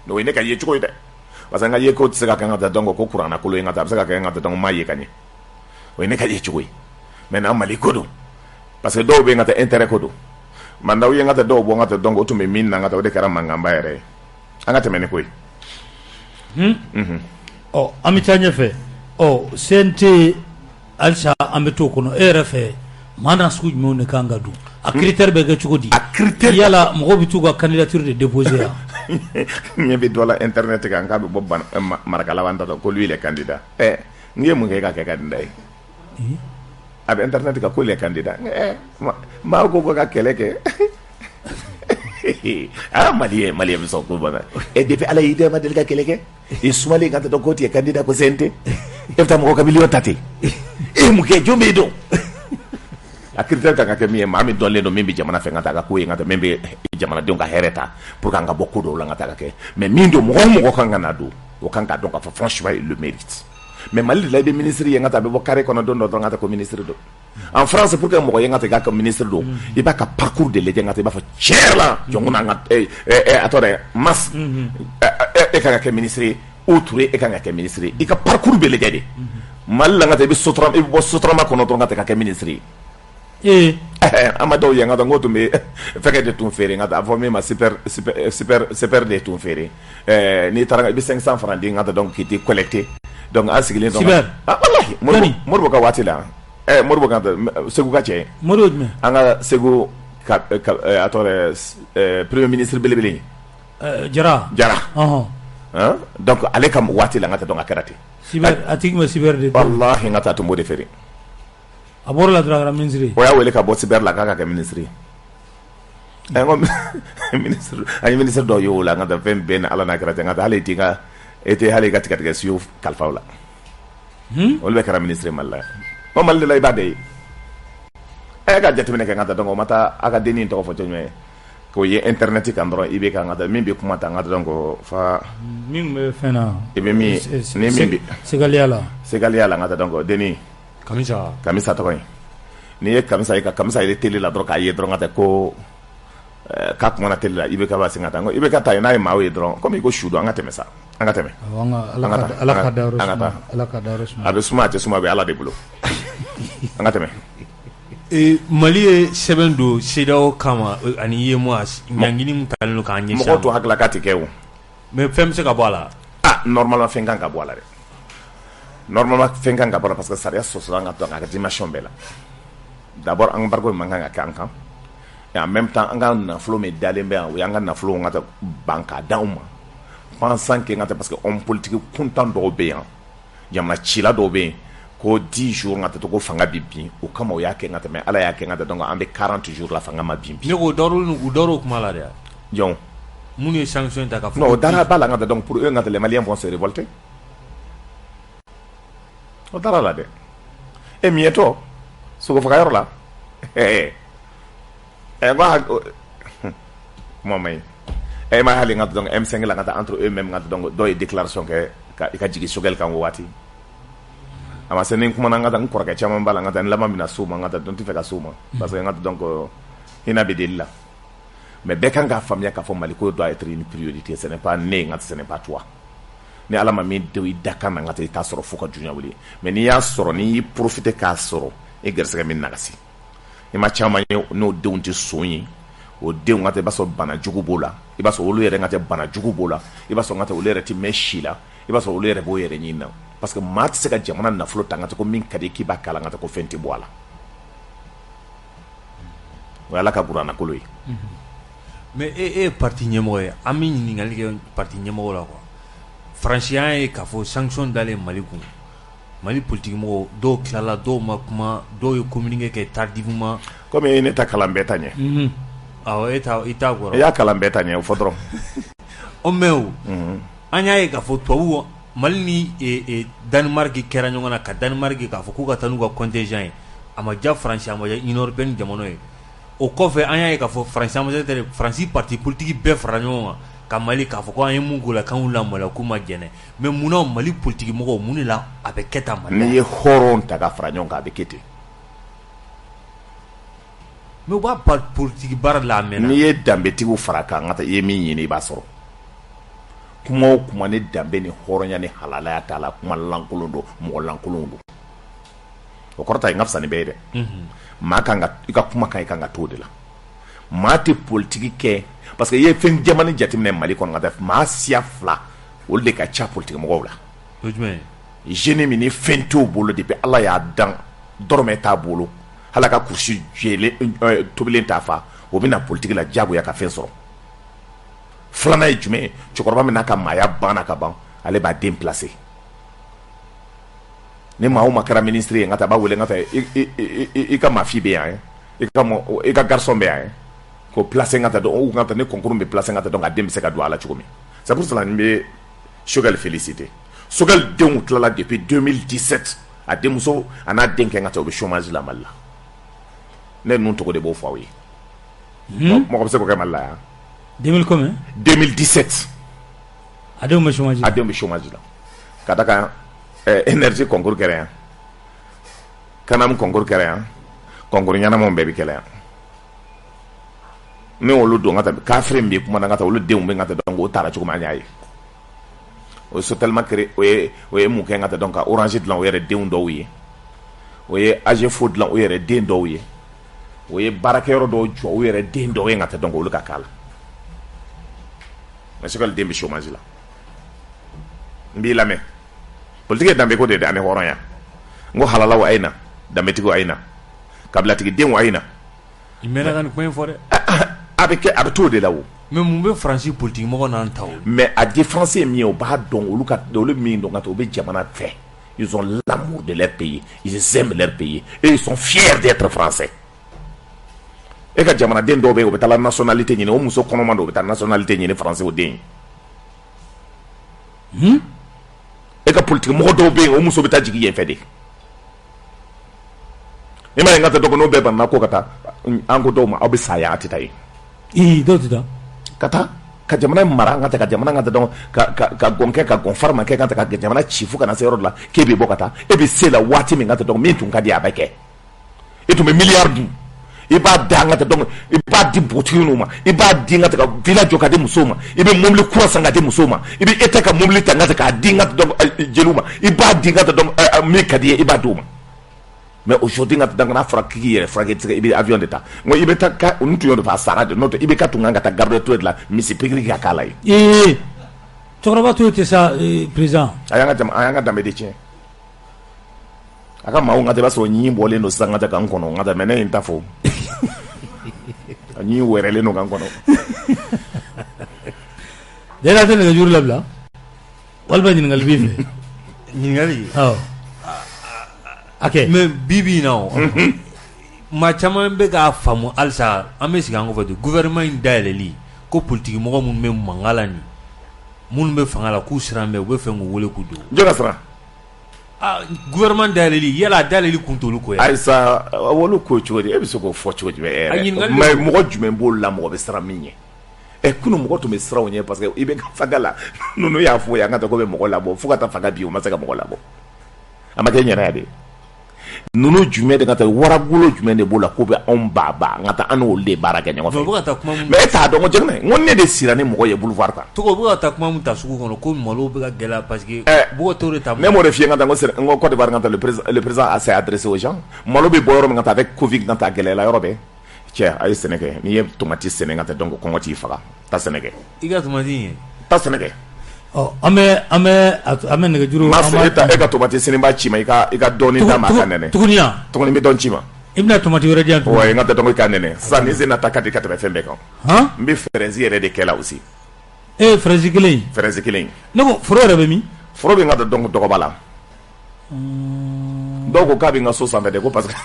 no ine ka yechuko ide parce que ngaye ko tsaka kanga donc ko kurana ko lo ngata tsaka kanga donc maye kanye o ine ka yechuko maintenant mali kodo parce que do be ngata intérêt kodo mandaw ye ngata do bo ngata donc otume min ngata o de kara mangamba yere ngata mene koy oh amitanya fe oh sente alsa ambeto kono RF mana suj mo ne kanga du a critère be ga chugodi a critère yala mo bitu ga candidature de déposer ñebe dola internet ga ngabe bobban maraka lawanda ko lui les candidats ngem ngega ka candidat abe internet ka ko les candidats ma ko ga keleke mali bi so ko bana e depuis ala ide ma del ga keleke e sumali ga to ko ti candidat ko sente e tam ko kabili otati e mu ke jombe do a critère ka ke mi mami don le no mimbi jamana fe ngata ka ko ngata membe jamana de nga hereta pour ka nga bokko do la ngata ka ke mais mindo mo ko ka ngana do o kan ka donc franchement il le mérite mais mali la des ministres ngata be bo carré kono don do ngata ko ministre do en France pour que mo ko ngata ka ministre do il ba ka parcours de l'État ngata ba fa cher la jonguna ngata attendez mas e ka ke ministre outre e ka ke ministre e ka parcours de l'État de mal la ngata be sotra e bo sotra ma kono do ngata ka ke ministre amado yanga donc to me feke de ton fere ngata avant même super de ton fere ni taranga bi 500 francs di ngata donc qui était collecté donc asigile donc wallahi morbo ka watila morbo ka segu ka che morod me anga segu atore premier ministre belebele jara donc ale kam watila ngata donc akarate cyber atigma cyber de wallahi ngata to mode fere abor la dragra ministre o ya wele ka bo cyber la kaka ka ministre ngom ministre ay ministre do yo la ngata fem ben ala na karate ngata hale tinga ete hale gati gati siyo kalfawla o le kara ministre malla o mal lay bade ga jatti mene ka ngata donc mata aga deni to fo tonye ko ye internet ka ndro ibe ka ngata mimbe kuma ta ngata donc fa min me fena ibe mi ne mimbe segaliala ngata donc deni kamisa to koy ni ye kamisa ile tele la droka ye dronga ko ka kuma na tele la ibe ka ba singa tango ibe ka tay na ma we dron comme ko shudo anga teme sa anga teme ala kadarus abe suma be ala de bulo anga teme mali sebendo sidao kama ani ye mo nyangini mutalo ka nyesha mo to hakla kati kewu mais fem se ka bala normalement fenga ka boala de normalement fenga ka boala parce que ça reste sur nga to nga dimension bela d'abord embargo manga ka kan et en même temps nga na flow me dalembe en nga na flow nga banka dauma pensant que nga parce que homme politique content do be en yama chila do be ko 10 jours nga to ko fanga bibi o kama o yake nga mais ala yake nga donc ambe 40 jours la fanga ma bibi ne ko doro kuma la dia jon muni sanction ta ka non dara bala nga donc pour eux nga les maliens vont se révolter o dara la de e mieto so ko faka la momay e ma hali nga donc M5 la nga entre eux même nga donc do déclaration que ka jigi sogel kan wati ama senen kuma nga dan korka chama bala nga dan lama mina suma nga dan ti feka suma parce que nga donc ina bedilla mais dès qu'on a famille ka fo maliko doit être une priorité ce n'est pas né nga ce n'est pas toi ni ala ma mi de daka nga ta soro fo ka junya wuli mais ni ya soro ni profiter ka soro e gerse min nagasi e ma chama no de unti soyi o de nga te baso bana jugu bola e baso olu yere nga te bana jugu bola e baso nga te olu yere ti meshila e baso olu yere bo yere nyina parce que mat se ka jamana na flo tanga ko min kadi ki bakala nga te ko fenti bola wala ka burana ko loyi mais parti nyemo e ami ni ngali ke parti nyemo la quoi franchement e ka fo sanction dans Mali kun Mali politique mo do klala do makuma do yo communiquer ke tardivement comme ene ta kalambeta nye ita goro ya kalambeta nye fodro o meu anya e ka fo to Mali ni Danemark kɛra ɲɔgɔn na ka Danemark k'a fɔ k'u ka taa n'u ka contingent ye a ma diya France a ma diya Union européenne jamana ye o kɔfɛ an y'a ye k'a fɔ France parti politique bɛɛ fara ɲɔgɔn kan ka Mali k'a fɔ ko an ye mun k'o la k'an y'u lamaloya k'u ma jɛnɛ mais munna Mali politique mɔgɔw mun de la a bɛ kɛ tan Mali n'i ye hɔrɔn ta ka fara ɲɔgɔn kan a bɛ kɛ ten mais u b'a politique baara la a mɛnna n'i ye danbetigiw fara kan ka taa i ye min ɲini i b'a sɔrɔ kuma o kuma ni danbe ni hɔrɔnya ni halalaya t'a la kuma lankolon don mɔgɔ lankolon don o kɔrɔ ta ye n ka fisa ni bɛɛ ye dɛ maa kan ka i ka kuma kan i kan ka t'o de la maa tɛ politiki kɛ parce que i ye fɛn jamani jateminɛ Mali kɔnɔ ka taa maa siya 2 olu de ka ca politiki mɔgɔw la o jumɛn jeune min ni fɛn t'o bolo depuis Ala y'a dan dɔrɔmɛ t'a bolo hala ka kursi tobilen t'a fa o bɛna politiki la diyagoya ka fɛn sɔrɔ filanan ye jumɛn ye cɛkɔrɔba min n'a ka maaya banna ka ban ale b'a den placer ni maa o maa kɛra ministre ye n ka taa a b'a wele n ka taa i ka maafi bɛ yan i ka garçon bɛ yan k'o placer n ka taa dɔn n ka taa ni concours bɛ placer n ka taa dɔn a den bɛ se ka don a la cogo min c'est pour cela n bɛ Choguel féliciter Choguel denw tilala depuis 2017 a denmuso a n'a den kɛ n ka taa o bɛ chômage la Mali la ne ninnu tɔgɔ de b'o fɔ aw ye mɔgɔ bɛ se k'o kɛ Mali la yan 2000 combien 2017 a denw bɛ chômage la ka da kan énergie concours kɛra yan kanam concours kɛra yan concours ɲɛnamaw bɛɛ bɛ kɛra yan ne olu don ka taa kafiri min bɛ kuma na ka taa olu denw bɛ ka taa dɔn k'o taara cogo min an y'a ye o ye sotelma créé o ye mun kɛ ka taa dɔn ka orange dilan o yɛrɛ denw dɔw ye o ye AGEFO dilan o yɛrɛ den dɔw ye o ye baarakɛyɔrɔ dɔw jɔ o yɛrɛ den dɔw ye ka taa dɔn k'olu ka k'a la mais Choguel den bɛ chômage la n b'i lamɛn politique ye danbe ko de ye ani hɔrɔnya n ko halalaw a ye na danbetigiw a ye na kabilatigi denw a ye na i mɛnna ka nin kuma in fɔ dɛ a bɛ t'o de la o mais mun bɛ France politique mɔgɔ n'an ta o mais a différence ye min ye o b'a dɔn olu min dɔn ka taa o bɛ jamana fɛ ils ont l'amour de leur pays ils aiment leur pays et ils sont fiers d'être français e ka jamanaden dɔw bɛ yen o bɛ taa nationalité ɲini o muso kɔnɔma dɔw bɛ taa nationalité ɲini français o den e ka politique mɔgɔ dɔw bɛ yen o muso bɛ taa jigin yen fɛ de i ma ye n ka taa dɔgɔnɔw bɛɛ banna ko ka taa an ko dɔw ma aw bɛ sa yan a tɛ taa yen dɔw tɛ taa ka taa ka jamana mara n ka taa ka jamana ka taa dɔn ka gɔn kɛ ka gɔn farima kɛ ka taa ka jamana ci fo ka na se yɔrɔ la k'e bɛ bɔ ka taa e bɛ se la waati min ka taa dɔn min tun ka di a bɛ kɛ e tun bɛ miliyari dun i b'a da an ka taa dɔn i b'a di npogotigiw ma i b'a di n ka taa ka villa jɔ ka di musow ma i bɛ mobili kura san ka di musow ma i bɛ e ta ka mobili ta n ka taa k'a di n ka taa dɔn jeliw ma i b'a di n ka taa dɔn min ka di ye i b'a d'o ma mais aujourd'hui n ka taa n'a fɔra k'i yɛrɛ furakɛ tigɛ i bɛ avion de ta n ko i bɛ taa ka olu tun y'o de fɔ a sara de n'o tɛ i bɛ ka tun kan ka taa garde tour de la misi pikiri kɛ k'a la ye cɛkɔrɔba to tɛ sa président a y'an ka danbe de tiɲɛ a ka maaw n ka taa i b'a sɔrɔ ɲi bɔlen don sisan n ka taa k'an kɔnɔ n ka taa mais ne ye n ta fɔ a ɲi wɛrɛlen don k'an kɔnɔ dɛrɛ tɛ nɛgɛjuru labila walima ɲininkali b'i fɛ ɲininkali ok mais bibi na o maa caman bɛ k'a faamu halisa an bɛ sigi an kɔfɛ de gouvernement in dayɛlɛli ko politique mɔgɔ minnu bɛ mankan la nin minnu bɛ fanga la k'u siran bɛ u bɛ fɛ k'u wele k'u don jɔn ka siran gouvernement dayɛlɛli yala a dayɛlɛli kun t'olu ko ye ayisa olu ko cogo di e bɛ se k'o fɔ cogo di mais mɔgɔ jumɛn b'o la mɔgɔ bɛ siran min ɲɛ kunun mɔgɔ tun bɛ siran o ɲɛ parce que i bɛ fanga la ninnu y'a fɔ yan n ka taa ko bɛ mɔgɔ labɔ fo ka taa fanga bi o ma se ka mɔgɔ labɔ a ma kɛ ɲɛna ya de ninnu jumɛn de ka taa warabolo jumɛn de b'o la k'o bɛ anw ba n ka taa an n'olu de baara kɛ ɲɔgɔn fɛ mais e t'a dɔn ko jamana n ko ne de sira ni mɔgɔ ye boulevard kan tɔgɔ bɛ ka taa kuma min ta sugu kɔnɔ ko malo bɛ ka gɛlɛya parce que bɔgɔ t'o de ta ne m'o de f'i ye n ka taa n ko Côte d'Ivoire n ka taa le président s'est adressé aux gens malo bɛ bɔ yɔrɔ min ka taa avec Covid ka taa gɛlɛya la yɔrɔ bɛɛ cɛ a ye sɛnɛ kɛ n'i ye tomati sɛnɛ ka taa donc kɔngɔ t'i faga taa sɛnɛ kɛ i ka tomati ye taa sɛnɛ kɛ an bɛ nɛgɛjuru m'a fɛ e ka tomati sɛnɛ b'a ci ma i ka dɔɔni d'a ma a ka nɛnɛ tuguni n bɛ dɔn ci ma i bɛna tomati wɛrɛ di yan wa n ka taa dɔn i ka nɛnɛ sisan ni sen na ta ka di ka tɛmɛ fɛn bɛɛ kan n bɛ fɛrɛnsi yɛrɛ de kɛ la aussi fɛrɛnsi kelen fɛrɛnsi kelen ne ko foro yɛrɛ bɛ min foro bɛ n ka taa dɔn dɔgɔba la dɔw ko k'a bɛ n ka so sanfɛ de ko parce que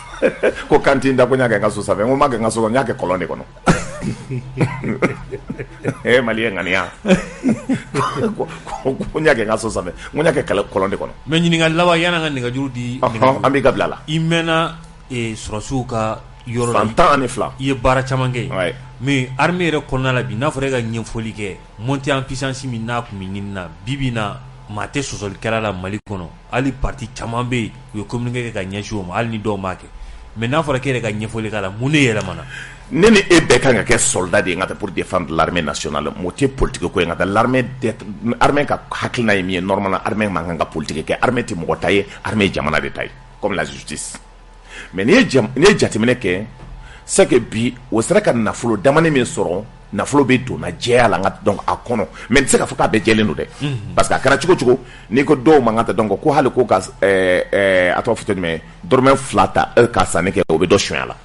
ko kantin da ko n y'a kɛ n ka so sanfɛ n ko n m'a kɛ n ka so kɔnɔ n y'a kɛ kɔlɔn de kɔnɔ Malien ngania ko nya ke ngaso sabe mo nya ke kolon de kono mais ñiningal lawa yana nga ninga juru di ami gablala imena e sorosuka yoro fantan ani fla ye bara chamange ouais mais armée re konna la bi na fore ga ñemfoli ke monter en puissance mi na ku minina bibina mate sosol kala la Mali kono ali parti chamambe yo communiquer ga ñesho ma ali ni do make mais na fore ke ga ñefoli kala mune yela mana nene e be kan ka soldat de ngata pour défendre l'armée nationale moitié politique ko ngata l'armée armée ka hakilna yemi normalement armée manganga politique ke armée ti mo taye armée jamana de taye comme la justice mais ne jatimene ke c'est que bi o sera ka nafulo damane min soro nafulo be do na jeya la ngata donc akono mais c'est ka foka be jelendo de parce que akara chuko ni ko do mangata donc ko hale ko ka ato fito me dorme flata ka saneke o be do shwala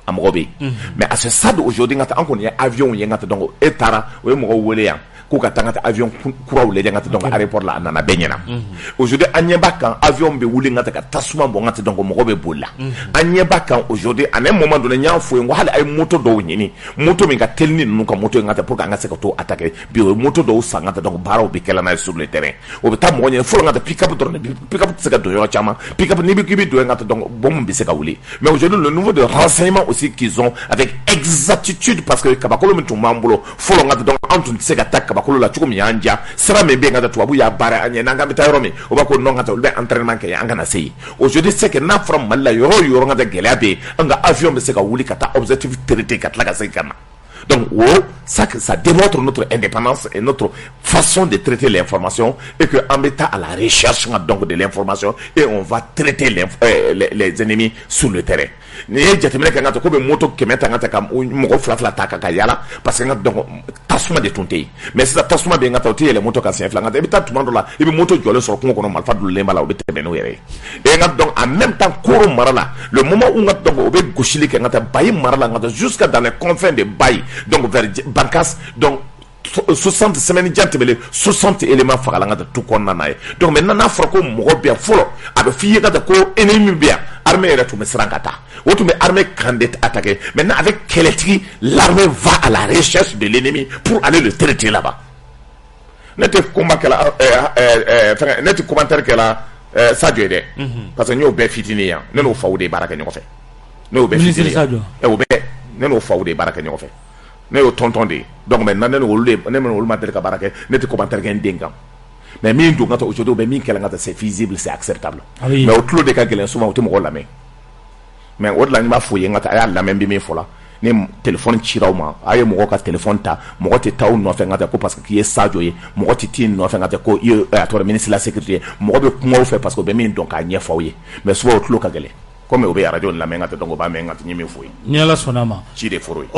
amogobe mais à ce stade aujourd'hui ngata encore y avion y ngata donc etara o mo wole ya ko ka tangata avion kura wole ngata donc aéroport la nana benyana aujourd'hui anyeba kan avion be wuli ngata ka tasuma bo ngata donc mo be bolla anyeba kan aujourd'hui à un moment donné nya fo ngo hal ay moto do nyini moto mi ga telni nu ka moto ngata pour ka ngata to attaquer bi moto do sangata donc baraw bi kala na sur le terrain o be tam mo nyene fo ngata pick up se ga do yo chama pick up ni bi kibi do ngata donc bom bi se ka wuli mais aujourd'hui le niveau de renseignement aussi qu'ils ont avec exactitude parce que kabakolo mi tumambulo folo ngata donc antu se ga tak kabakolo la chukumi yanja sera me be ngata tuabu ya bara anya nanga mitayromi o bako no ngata be entraînement ke anga na sei aujourd'hui c'est que na from malla yoro ngata gelabe anga avion be se ka wuli kata objectif traité katla ka se kana donc ça démontre notre indépendance et notre façon de traiter l'information et que en état à la recherche donc de l'information et on va traiter les ennemis sur le terrain ni jatemene ka ngata ko be moto kemeta ngata kam mo fla ta ka yala parce que ngata donc tasuma de tonté mais ça tasuma be ngata otie les moto ka sen fla ngata ebita tumando la ebi moto jole so ko kono malfa dul lemba la obe tebeno yere et ngata donc en même temps koro marala le moment où ngata donc obe goshili ka ngata bayi marala ngata jusqu'à dans les confins de bayi donc vers Bankas donc 60 semaines jantebele 60 éléments fagalanga de tout konna nae donc maintenant na frako mo bien folo abe fiye kata ko ennemi bien armée era tout mesrankata wotu me armée candidate attaquer maintenant avec Keletri l'armée va à la recherche de l'ennemi pour aller le traiter là-bas nete combat que la nete commentaire que la Sadio de parce que nous be fitini ya neno fawde baraka ñoko fe no be fitini e o be neno fawde baraka ñoko fe ne yo tonton de donc maintenant ne wolule ne me woluma tel ka barake ne te commentaire gen dengam mais min do ngata aujourd'hui be min kala ngata c'est feasible c'est acceptable mais au clos de ka gelen souvent o te mo la mais o la ni ma foye ngata ya la même bi mi fola ne téléphone chirawma aye mo ka téléphone ta mo te taw no fe ngata ko parce que qui est Sadio ye mo ti tin no fe ngata ko ye ator ministre de la sécurité mo be ko fait parce que be min donc a nye fawye mais souvent au clos ka gelen comme au radio la menga donc ba menga nyime foyi ni ala sonama ci de foroy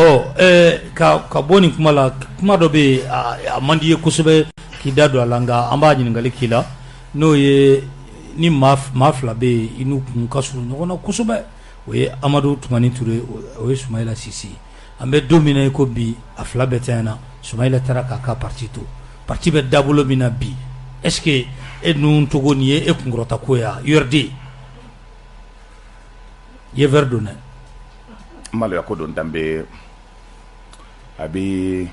ka boni kuma la kuma do be a mandiye kusube ki dado alanga amba nyingali kila no ye ni mafla be inu kasu no kusube we Amadou Toumani Touré we Soumaïla Sissi ambe dominer ko bi afla betena Soumaïla taraka ka parti be dabulo bina bi est-ce que e nun togoni e kungrota ko ya yordi ye verdone malo ya ko don dambe abi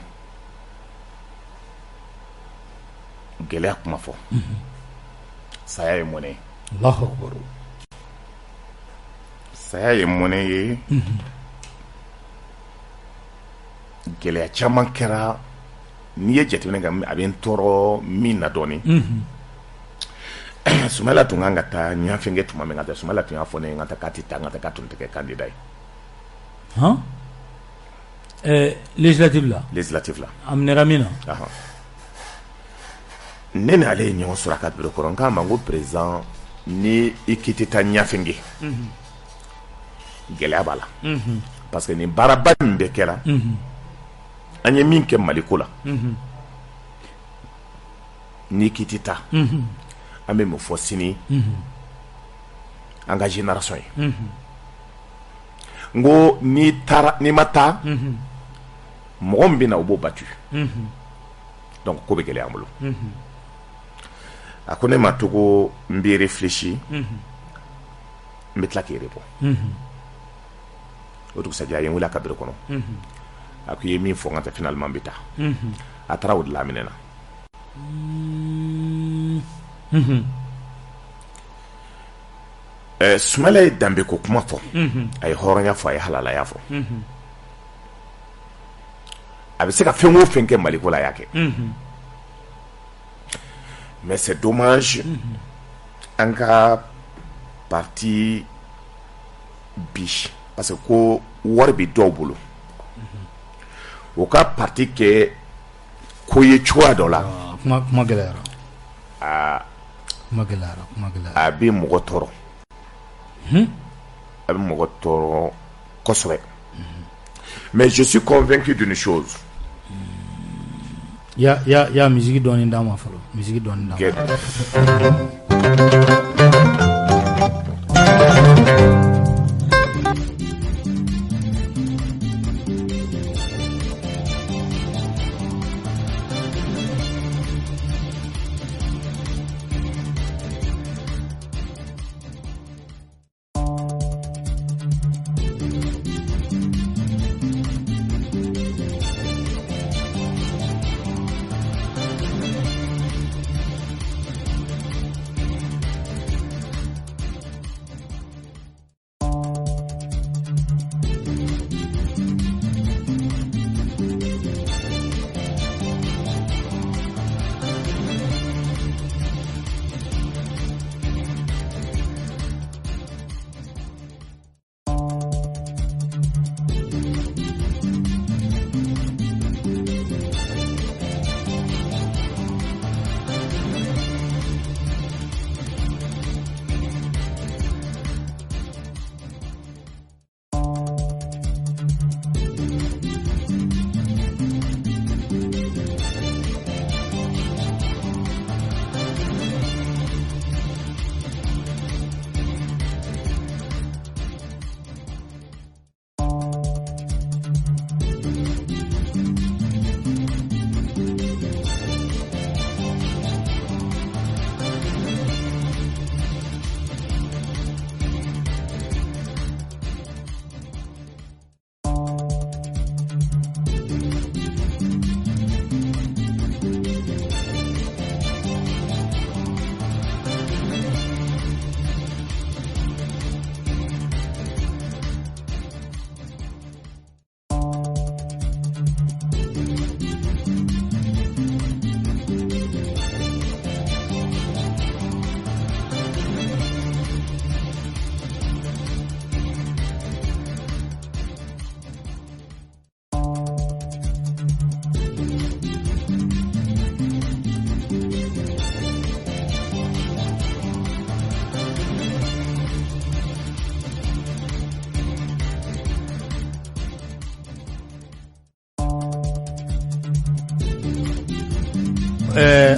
gele akuma fo saya mone Allahu akbar saya mone gele chaman kera ni ye jetine ngam abin toro mina doni Soumaïla tunganga ta nyafenge tuma ngata Soumaïla tunga fone ngata katita ngata katunte candidat législative la amneramina nene ale nyon surakat biro koronga mango président ni ikitita nyafenge gele abala parce que ni baraba mbe kera anye minke malikula ni kitita ambe mo fosini anga génération ngo ni tara ni mata mo mbina obo battu donc ko be gele amulo akone matuko mbi réfléchi mbitla ki repo otu sadia yen wala kabir kono a ko ye min fɔ n ka tɛ finalement bɛ taa a taara o de lamɛnɛ na Soumaïla ye danbe ko kuma fɔ a ye hɔrɔnya fɔ a ye halalaya fɔ a bɛ se ka fɛn o fɛn kɛ Mali ko la a y'a kɛ mais c'est dommage an ka parti bi parce que ko wari bɛ dɔw bolo o ka parti kɛ ko ye cogoya dɔ la kuma gɛlɛyara a bɛ mɔgɔ tɔɔrɔ a bɛ mɔgɔ tɔɔrɔ kosɛbɛ mais je suis convaincu d'une chose ya musique dɔɔni d'a ma fɔlɔ musique dɔɔni d'a ma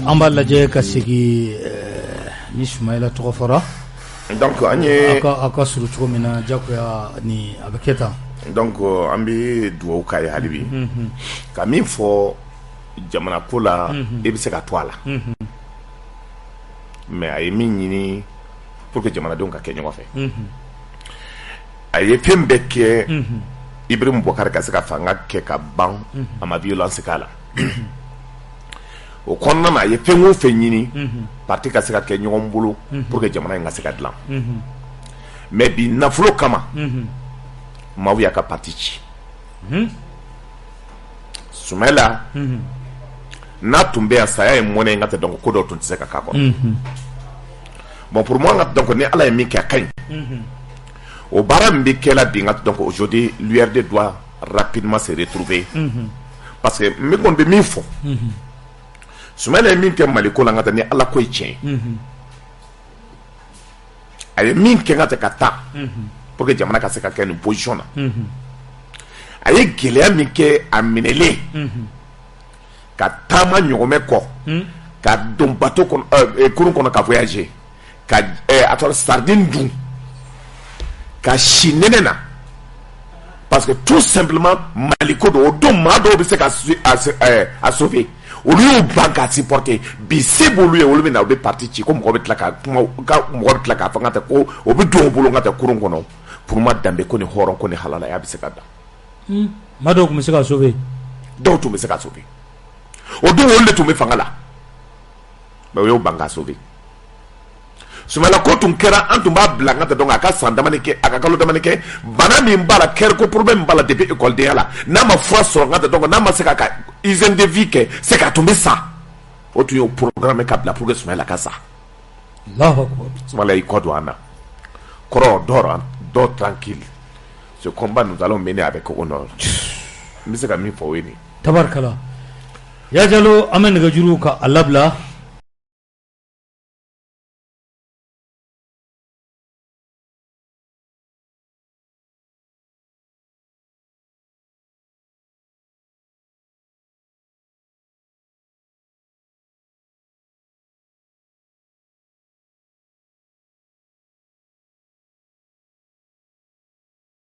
an b'a lajɛ ka segi ni Soumaïla tɔgɔ fɔra donc an ye a ka suru cogo min na jagoya ni a bɛ kɛ tan donc an bɛ dugawu k'a ye hali bi ka min fɔ jamana ko la e bɛ se ka to a la mais a ye min ɲini pour que jamanadenw ka kɛ ɲɔgɔn fɛ a ye fɛn bɛɛ kɛ Ibrahim Boubacar ka se ka fanga kɛ ka ban a ma violence k'a la o kɔnɔna na a ye fɛn o fɛn ɲini parti ka se ka kɛ ɲɔgɔn bolo pour que jamana in ka se ka dilan mais bi nafolo kama maaw y'a ka parti ci Soumaïla n'a tun bɛ yan saya ye mɔnɛ in ka tɛ donc ko dɔw tun tɛ se ka k'a kɔnɔ bon pour moi donc ni Ala ye min kɛ a ka ɲi o baara min bɛ kɛla bi donc aujourd'hui l'URD doit rapidement se retrouver parce que n bɛ kɔni bɛ min fɔ Soumaïla ye min kɛ Mali ko la n ka tɛ ni Ala ko ye tiɲɛ a ye min kɛ n ka tɛ ka taa pour que jamana ka se ka kɛ nin position na a ye gɛlɛya min kɛ a minɛlen ka taama ɲɔgɔnmɛ kɔ ka don bateau kɔnɔ kurun kɔnɔ ka voyager ka a tɔgɔ sardine dun ka si nɛnɛ na parce que tout simplement Mali ko don o don maa dɔw bɛ se ka a sauver olu y'u ban k'a supporter bi se b'olu ye olu bɛ na u bɛ parti ci ko mɔgɔ bɛ tila ka kuma mɔgɔ bɛ tila k'a fɔ n ka tɛ ko o bɛ don o bolo n ka tɛ kurun kɔnɔ pour moi danbe ko ni hɔrɔn ko ni halalaya bɛ se ka dan maa dɔw tun bɛ se ka sauver dɔw tun bɛ se ka sauver o don olu de tun bɛ fanga la mais o y'o ban ka sauver Soumaïla ko tun kɛra an tun b'a bila an ka donc a ka san damani kɛ a ka kalo damani kɛ bana min b'a la kɛri ko problème b'a la depuis écoledenya la n'a ma fura sɔrɔ n ka donc n'a ma se ka hygiène de vie kɛ c'est que a tun bɛ sa o tun y'o programme ka bila pour que Soumaïla ka sa Allahu akbar Soumaïla y'i kɔ don an na kɔrɔ dors tranquille ce combat nous allons mener avec honneur n bɛ se ka min fɔ o ye nin tabarikala Ya Jalo an bɛ nɛgɛjuru ka a labila